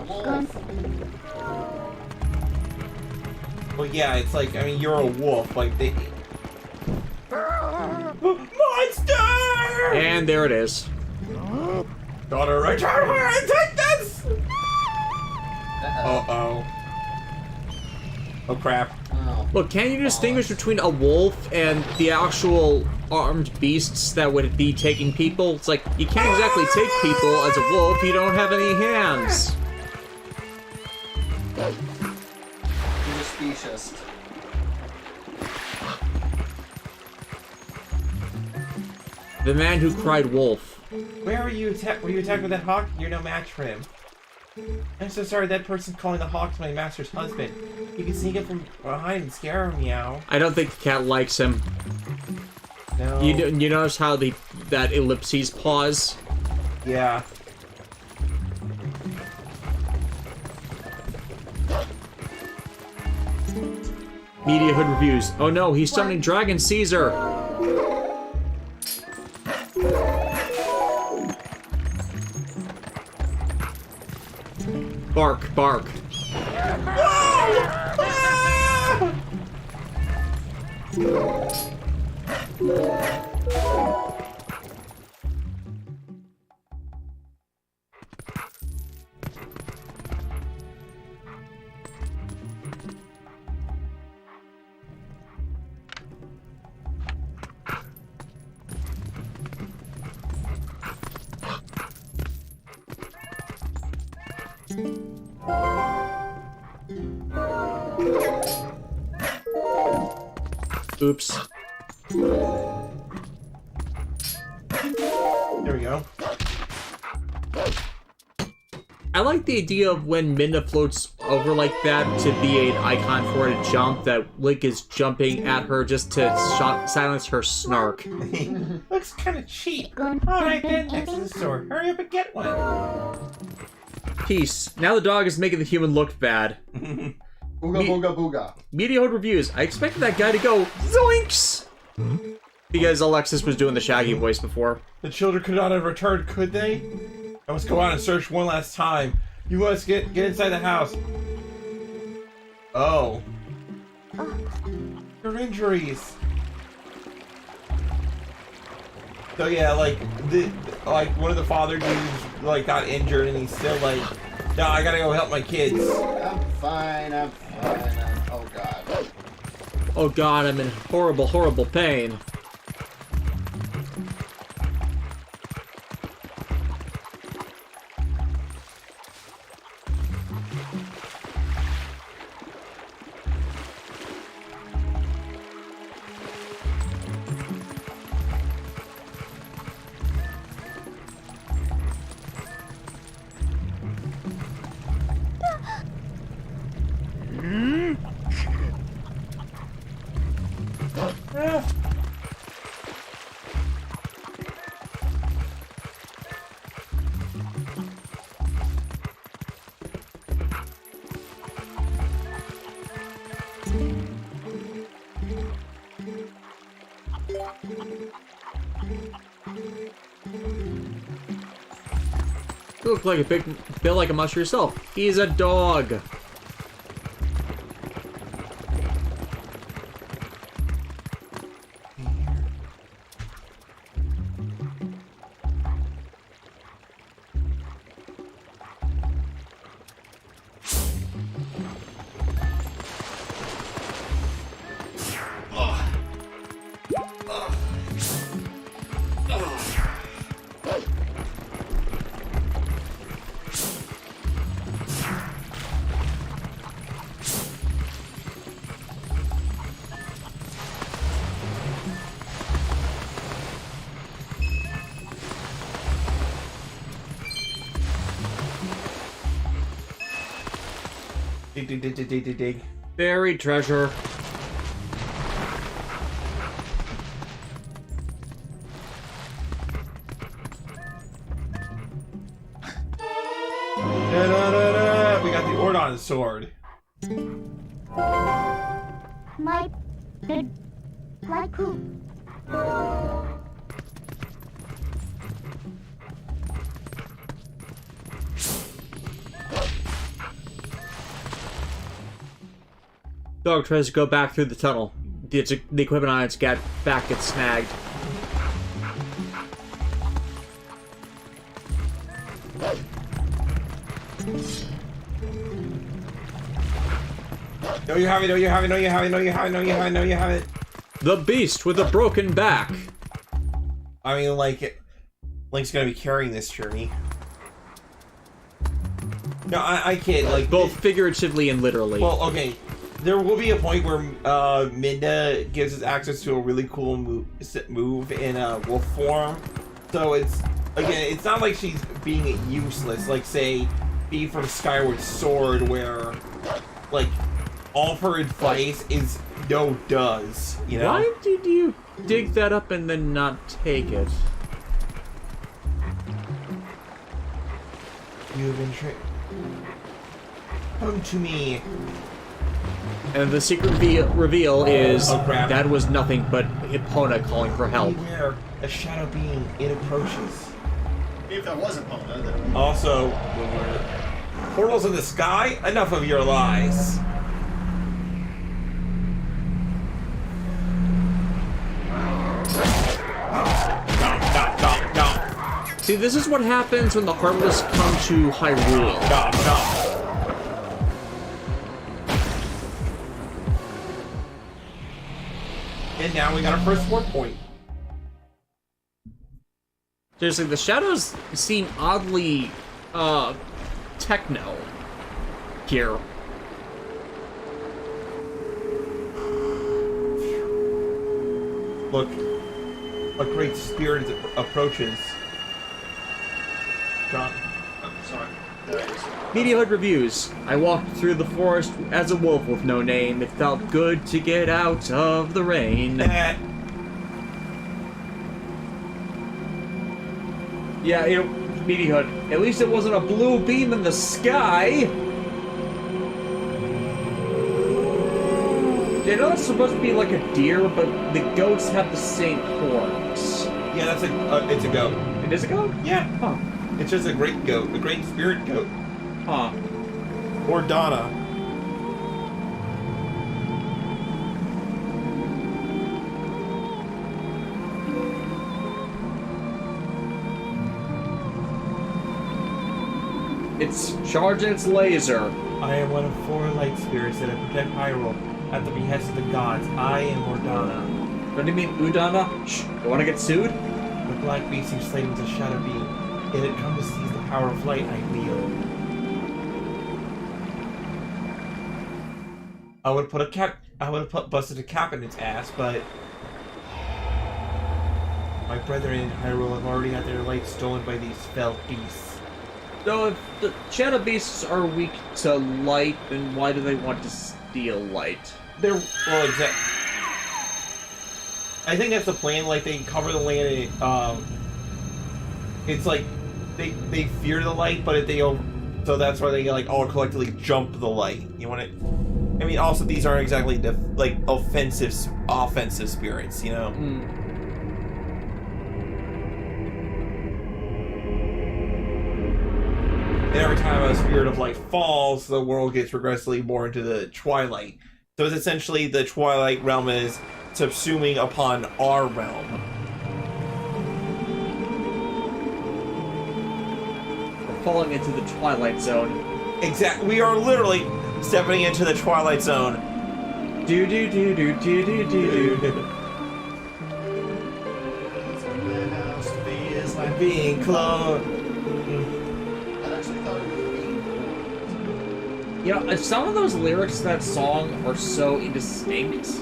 wolf! Well, yeah, it's like, I mean, you're a wolf, like, they... Monster! And there it is. Gotta return her and take this! Uh-oh. Oh, crap. Oh. Look, can you distinguish between a wolf and the actual armed beasts that would be taking people? It's like, you can't exactly take people as a wolf, you don't have any hands. You're a speciesist. The man who cried wolf. Where were you were you attacked with that hawk? You're no match for him. I'm so sorry, that person's calling the hawk my master's husband. You can sneak up from behind and scare her, meow. I don't think the cat likes him. No. You notice how that ellipses pause? Yeah. Media Hood reviews. Oh no, he's summoning Dragon Caesar. Bark, bark. Oops. There we go. I like the idea of when Minna floats over like that to be an icon for her to jump, that Link is jumping at her just to silence her snark. Looks kind of cheap. Alright then, next to the store. Hurry up and get one. Peace. Now the dog is making the human look bad. Booga booga booga. Media Hood reviews. I expected that guy to go zoinks! Because Alexis was doing the Shaggy voice before. The children could not have returned, could they? I must go out and search one last time. You must get inside the house. Oh. Your injuries. So yeah, like one of the father dudes like got injured and he's still like, no, I gotta go help my kids. I'm fine. Oh god. Oh god, I'm in horrible, horrible pain. You look like a bit like a monster yourself. He's a dog. Dig. Buried treasure. Da-da-da-da. We got the Ordon sword. Like poop. Dog tries to go back through the tunnel. The equipment on its back gets snagged. No, you have it, no, you have it, no, you have it, no, you have it, no, you have it, no, you have it. The beast with a broken back. I mean, like, Link's gonna be carrying this journey. No, I kid, like... Both figuratively and literally. Well, okay. There will be a point where Midna gives us access to a really cool move in wolf form. So it's, again, it's not like she's being useless. Like, say, Bee from Skyward Sword, where, like, all of her advice is no does, you know? Why did you dig that up and then not take it? You have been come to me. And the secret reveal is Oh, crap. that was nothing but Epona calling for help. Beware, a shadow being, it approaches. If that wasn't Pona, then... Also, portals in the sky? Enough of your lies. See, this is what happens when the Heartless come to Hyrule. And now we got our first 4 point. Seriously, the shadows seem oddly, techno here. Look, a great spirit approaches. John. I'm sorry. There it is. Media Hood reviews. I walked through the forest as a wolf with no name. It felt good to get out of the rain. Yeah, you know, Media Hood. At least it wasn't a blue beam in the sky. You know it's supposed to be like a deer, but the goats have the same horns. Yeah, that's it's a goat. It is a goat? Yeah. Huh. It's just a great goat, a great spirit goat. Huh. Or Donna. It's charging its laser. I am one of 4 light spirits that protect Hyrule at the behest of the gods. I am Ordana. What do you mean, Udana? Shh, you wanna get sued? The black beast you slayed was a shadow being. It had come to seize the power of light I wield. I would have busted a cap in its ass, but my brethren in Hyrule have already had their light stolen by these fell beasts. So if the shadow beasts are weak to light, then why do they want to steal light? They're I think that's the plan. Like they cover the land. And, it's like they fear the light, but so that's why they like all collectively jump the light. You want it? I mean, also these aren't exactly like offensive spirits, you know. And every time a spirit of light falls, the world gets progressively more into the twilight. So it's essentially the Twilight realm is subsuming upon our realm. We're falling into the Twilight Zone. Exactly. We are literally stepping into the Twilight Zone. Do do do do do do do do. Something else to be is like Being close. I actually thought it was being. You know, some of those lyrics to that song are so indistinct.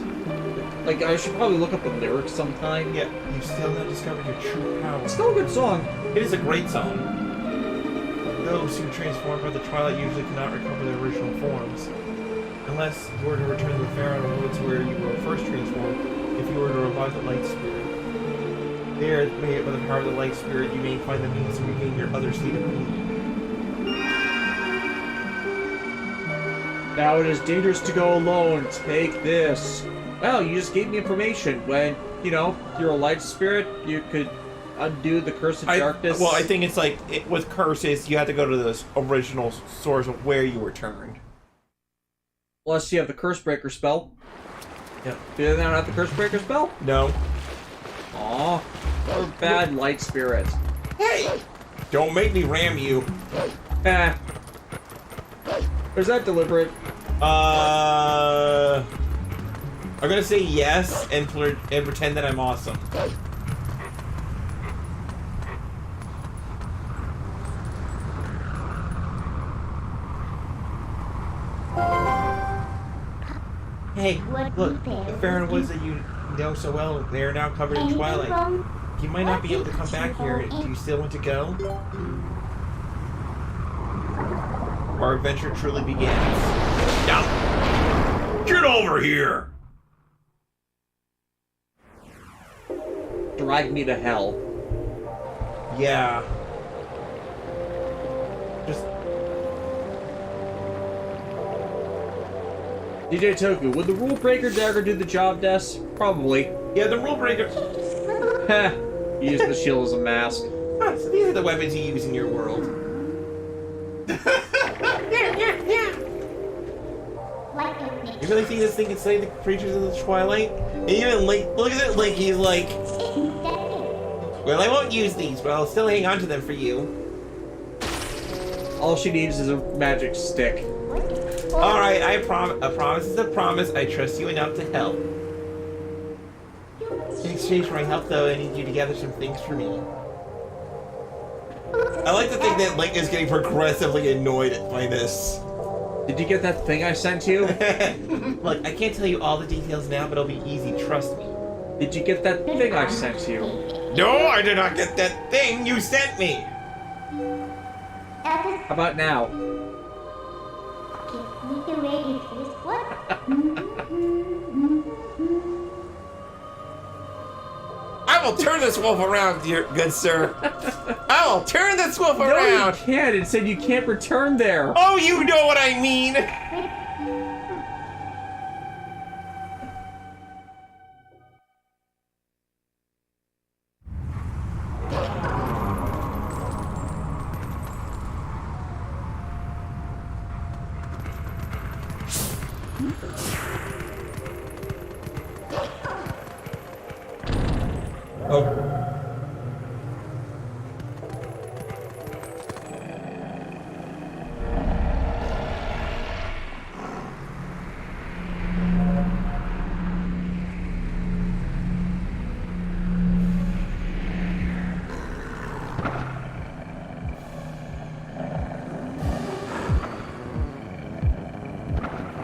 Like, I should probably look up the lyrics sometime. Yeah, you've still not discovered your true power. It's still a good song. It is a great song. Those who transform by the Twilight usually cannot recover their original forms. Unless you were to return to the Faron Woods where you were first transformed, if you were to revive the Light Spirit. There, by the power of the Light Spirit, you may find the means to regain your other state of being. Now it is dangerous to go alone. Take this. Well, you just gave me information. When, you know, you're a light spirit, you could undo the curse of darkness. Well, I think it's like, with curses, you have to go to the original source of where you were turned. Unless you have the curse breaker spell. Yep. Do they not have the curse breaker spell? No. Aw. What a bad light spirit. Hey! Don't make me ram you. Eh. Is that deliberate? I'm gonna say yes and pretend that I'm awesome. Hey, look, the Faron Woods that you know so well, they are now covered in twilight. You might not be able to come back here. Do you still want to go? Our adventure truly begins. Now, get over here! Drag me to hell. Yeah. Just DJ Toku, would the rule breaker dagger do the job, Des? Probably. Yeah, the rule breaker. Heh. Use the shield as a mask. Huh, so these are the weapons you use in your world. You really think this thing can slay the creatures of the Twilight? And even Link, look at it, Link, he's like, well, I won't use these, but I'll still hang on to them for you. All she needs is a magic stick. Alright, a promise is a promise. I trust you enough to help. In exchange for my help, though, I need you to gather some things for me. I like to think that Link is getting progressively annoyed by this. Did you get that thing I sent you? Look, I can't tell you all the details now, but it'll be easy, trust me. Did you get that thing I sent you? No, I did not get that thing you sent me! How about now? I will turn this wolf around, dear good sir. I will turn this wolf No, around. you can't. It said you can't return there. Oh, you know what I mean. Oh.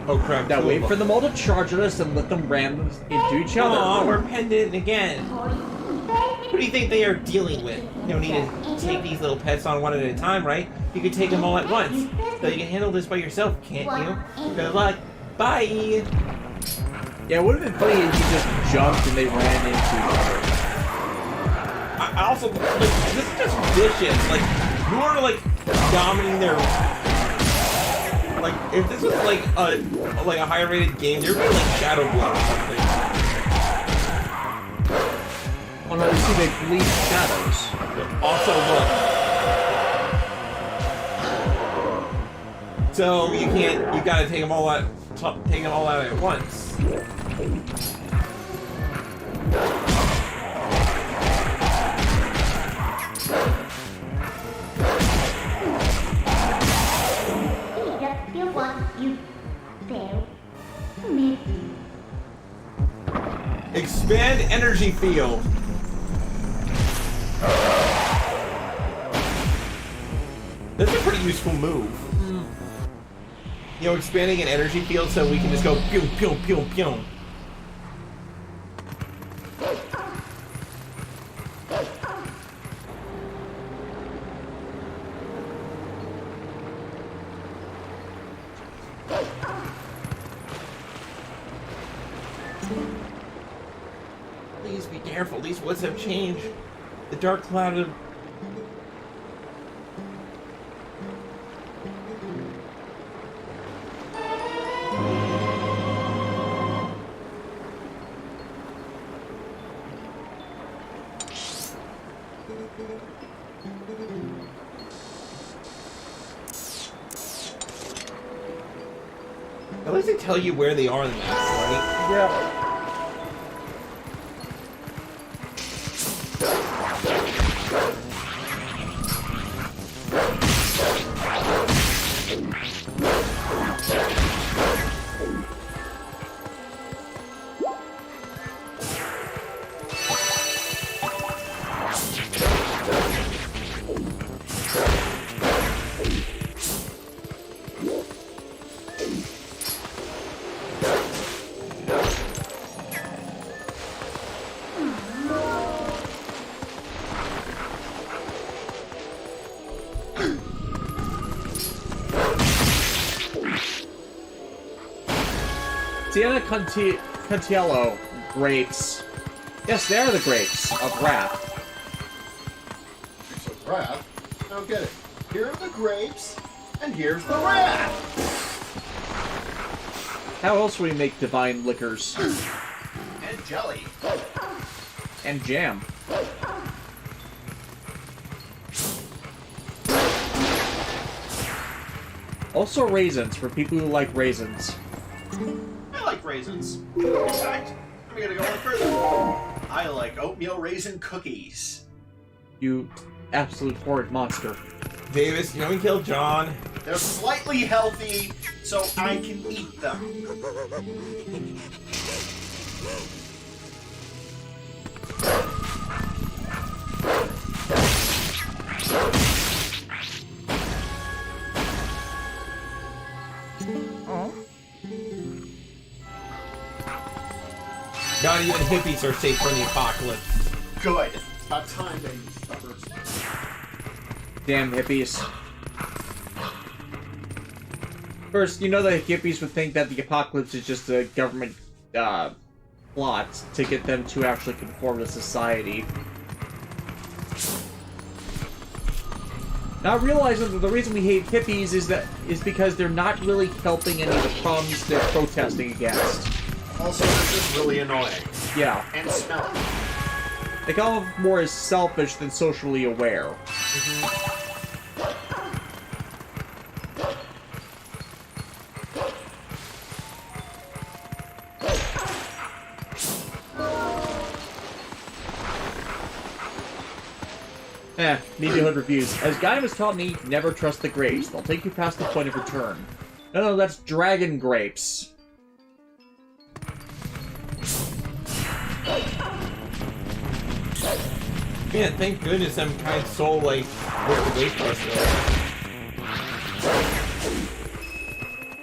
Oh crap, Now wait for them all to charge at us and let them ram into each other. Aw, we're pendant again. What do you think they are dealing with? You don't need to take these little pets on one at a time, right? You could take them all at once. So you can handle this by yourself, can't you? Good luck. Bye! Yeah, it would have been funny if you just jumped and they ran into each other. I also, like, this is just vicious. Like, you are, like, dominating their... Like, if this was, like a higher rated game, there would be, like, Shadow Blood or something. Oh no, you see they bleed shadows. Also, look. So, you can't, you gotta take them all out, at once. Expand energy field. That's a pretty useful move. You know, expanding an energy field so we can just go pew pew pew pew. Please be careful, these woods have changed. The dark cloud of... At least they tell you where they are in the map, right? Yeah. Sienna Contiello grapes. Yes, they're the grapes of wrath. Grapes of wrath? Now get it. Here are the grapes, and here's the wrath. How else would we make divine liquors? And jelly. And jam. Also raisins, for people who like raisins. I like raisins. In fact, I'm gonna go one further. I like oatmeal raisin cookies. You absolute horrid monster. Davis, you know we killed John. They're slightly healthy, so I can eat them. Not even hippies are safe from the apocalypse. Good. It's about time, baby suckers. Damn hippies. First, you know the hippies would think that the apocalypse is just a government plot to get them to actually conform to society. Not realizing that the reason we hate hippies is because they're not really helping any of the problems they're protesting against. Also, they're just really annoying. Yeah. And smelly. They come off more as selfish than socially aware. Media reviews. As Guy has taught me, never trust the grapes. They'll take you past the point of return. No, that's dragon grapes. Man, thank goodness some kind soul, like, worked away for us,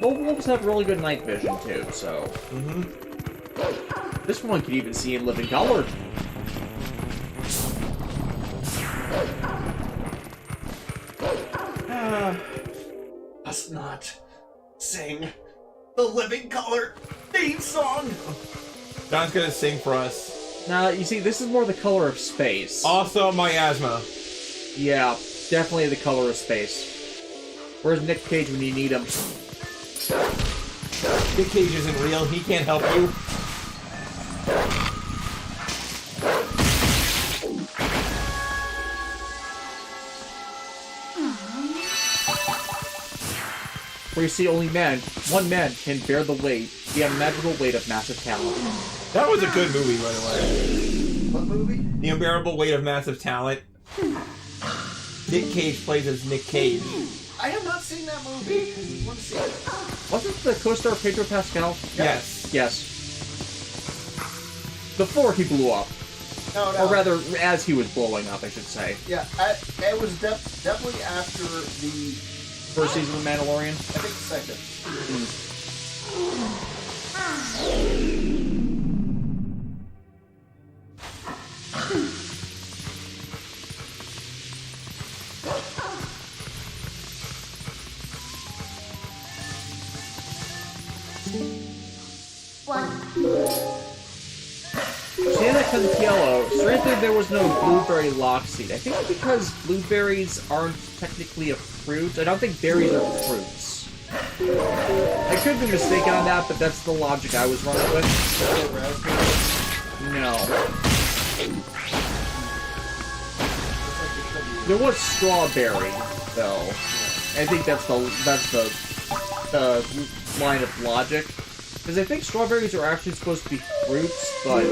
though. Well, wolves have really good night vision, too, so... This one could even see in living color. Must not sing the living color theme song. John's gonna sing for us. Now, you see, this is more the color of space. Also, miasma. Yeah, definitely the color of space. Where's Nick Cage when you need him? Nick Cage isn't real. He can't help you. Where you see only one man can bear the weight, the unimaginable weight of massive talent. That was a good movie, by the way. What movie? The Unbearable Weight of Massive Talent. Nick Cage plays as Nick Cage. I have not seen that movie. I want to see it. Wasn't the co-star Pedro Pascal? Yes. Yes. Before he blew up. No. Or rather, as he was blowing up, I should say. Yeah, it was definitely after the First season of Mandalorian? I think the second. Santa comes yellow. Strangely, there was no blueberry lock seed. I think because blueberries aren't technically a fruit. I don't think berries are fruits. I could be mistaken on that, but that's the logic I was running with. No. There was strawberry, though. I think that's the line of logic. Because I think strawberries are actually supposed to be fruits, but,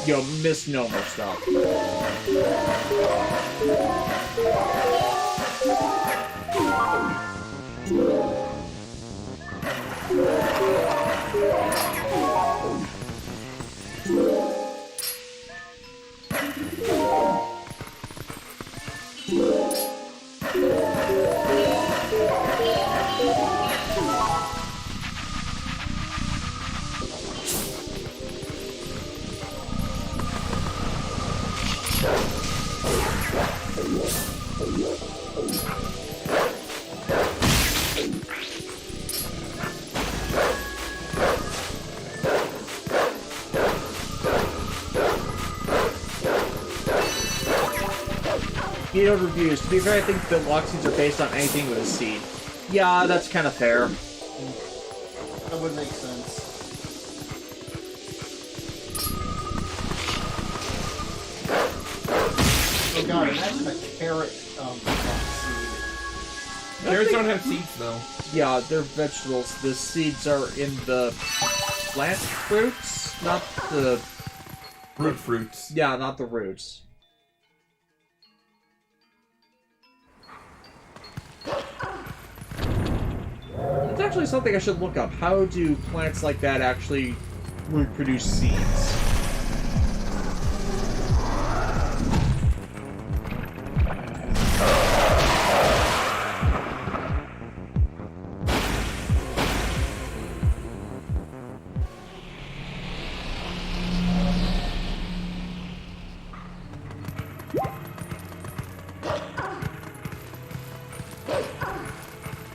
you know, misnomer stuff. Veto reviews. To be fair, I think the lock seeds are based on anything with a seed. Yeah, that's kind of fair. That would make sense. my god, imagine a carrot seed. Carrots don't have seeds, though. Yeah, they're vegetables. The seeds are in the plant fruits, not the... Root fruits. Yeah, not the roots. It's actually something I should look up. How do plants like that actually reproduce seeds?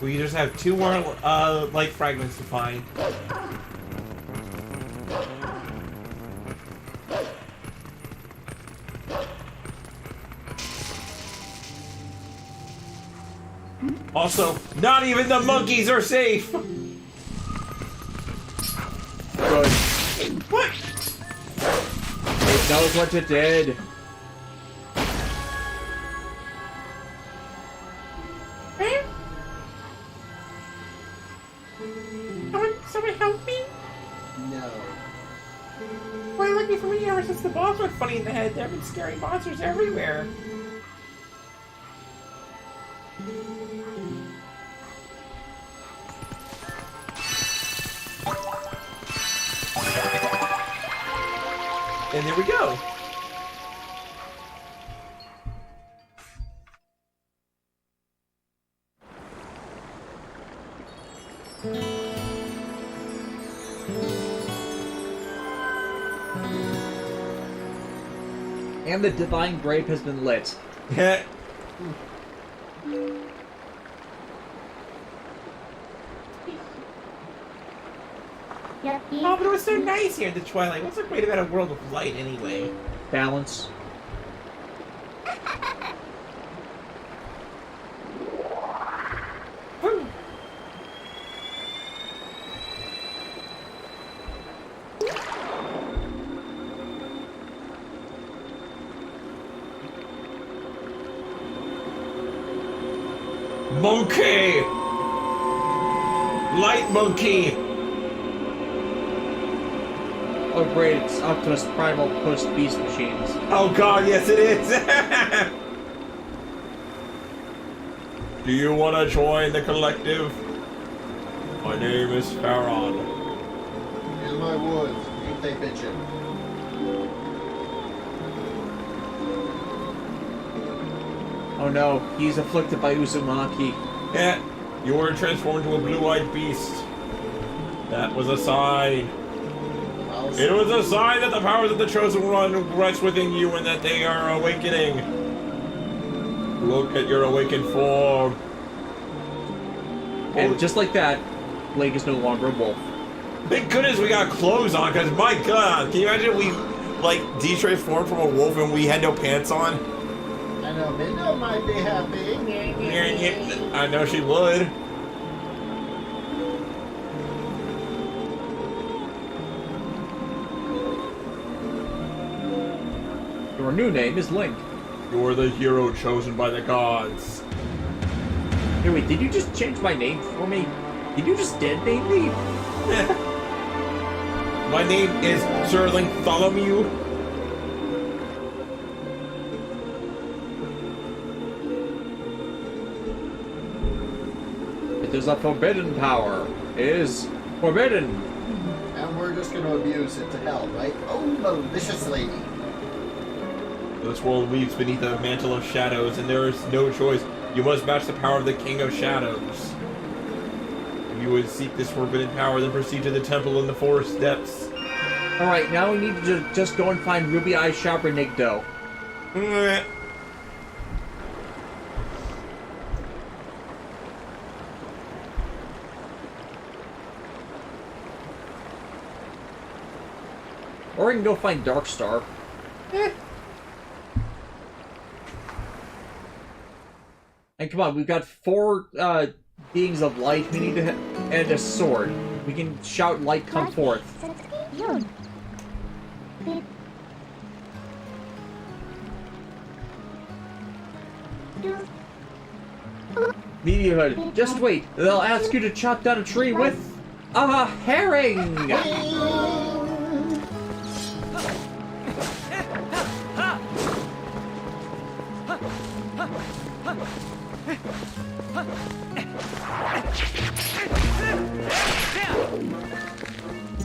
We just have 2 more light fragments to find. Also, not even the monkeys are safe! Good. What? It knows what it did. Someone help me? No. Well, lucky for me, ever since the bombs went funny in the head, there have been scary monsters everywhere. And there we go. And the divine grape has been lit. Yeah. Oh, but it was so nice here in the Twilight. What's so great about a world of light, anyway? Balance. Monkey! Light monkey! Oh great, it's Optimus Primal post-beast machines. Oh god, yes it is! Do you want to join the collective? My name is Farron. In my woods, ain't they bitchin'? Oh no, he's afflicted by Uzumaki. Yeah, you were transformed into a blue-eyed beast. That was a sign. It was a sign that the powers of the Chosen One rest within you and that they are awakening. Look at your awakened form. And just like that, Link is no longer a wolf. Thank goodness we got clothes on, because my god, can you imagine we, like, de-transformed from a wolf and we had no pants on? I know Minnow might be happy. I know she would. Your new name is Link. You're the hero chosen by the gods. Hey wait, did you just change my name for me? Did you just dead name me? My name is Sir Bartholomew. It is a forbidden power. It is forbidden. And we're just gonna abuse it to hell, right? Oh, malicious lady. This world weaves beneath a mantle of shadows, and there is no choice. You must match the power of the King of Shadows. If you would seek this forbidden power, then proceed to the temple in the forest depths. Alright, now we need to just go and find Ruby Eye Shabernigdo. Or we can go find Darkstar. And come on, we've got 4 beings of light. We need to and a sword. We can shout light come forth. Meteorhood. Just wait. They'll ask you to chop down a tree with a herring.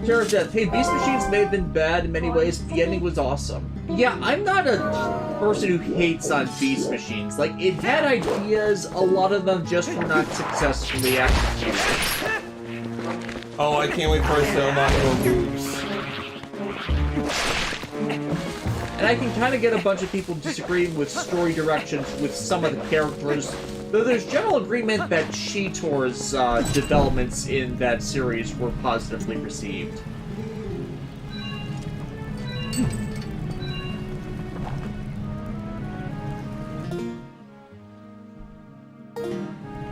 Terror of Death. Hey, Beast Machines may have been bad in many ways, but the ending was awesome. Yeah, I'm not a person who hates on Beast Machines. Like, it had ideas, a lot of them just were not successfully executed. Oh, I can't wait for us to unlock more moves. And I can kind of get a bunch of people disagreeing with story directions with some of the characters, though there's general agreement that Cheetor's developments in that series were positively received.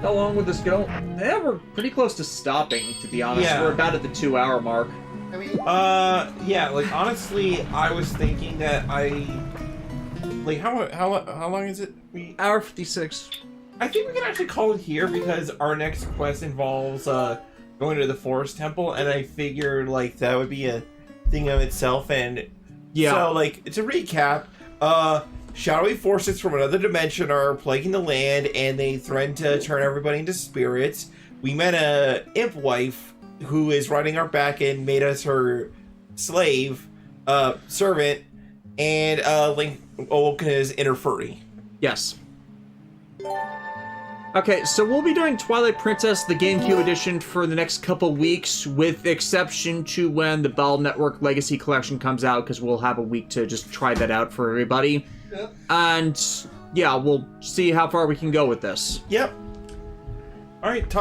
How long will this go? Yeah, we're pretty close to stopping, to be honest. Yeah. We're about at the 2-hour mark. I mean, Yeah, like, honestly, I was thinking that like, how long is it? Hour 56. I think we can actually call it here because our next quest involves, going to the Forest Temple, and I figured, like, that would be a thing of itself, and... Yeah. So, like, to recap, shadowy forces from another dimension are plaguing the land, and they threaten to turn everybody into spirits. We met a imp wife who is riding our back and made us her slave, servant, and Link awoken his inner furry. Yes. Okay, so we'll be doing Twilight Princess, the GameCube edition, for the next couple weeks, with exception to when the Bell Network Legacy Collection comes out, because we'll have a week to just try that out for everybody. Yep. And, yeah, we'll see how far we can go with this. Yep. Alright, talk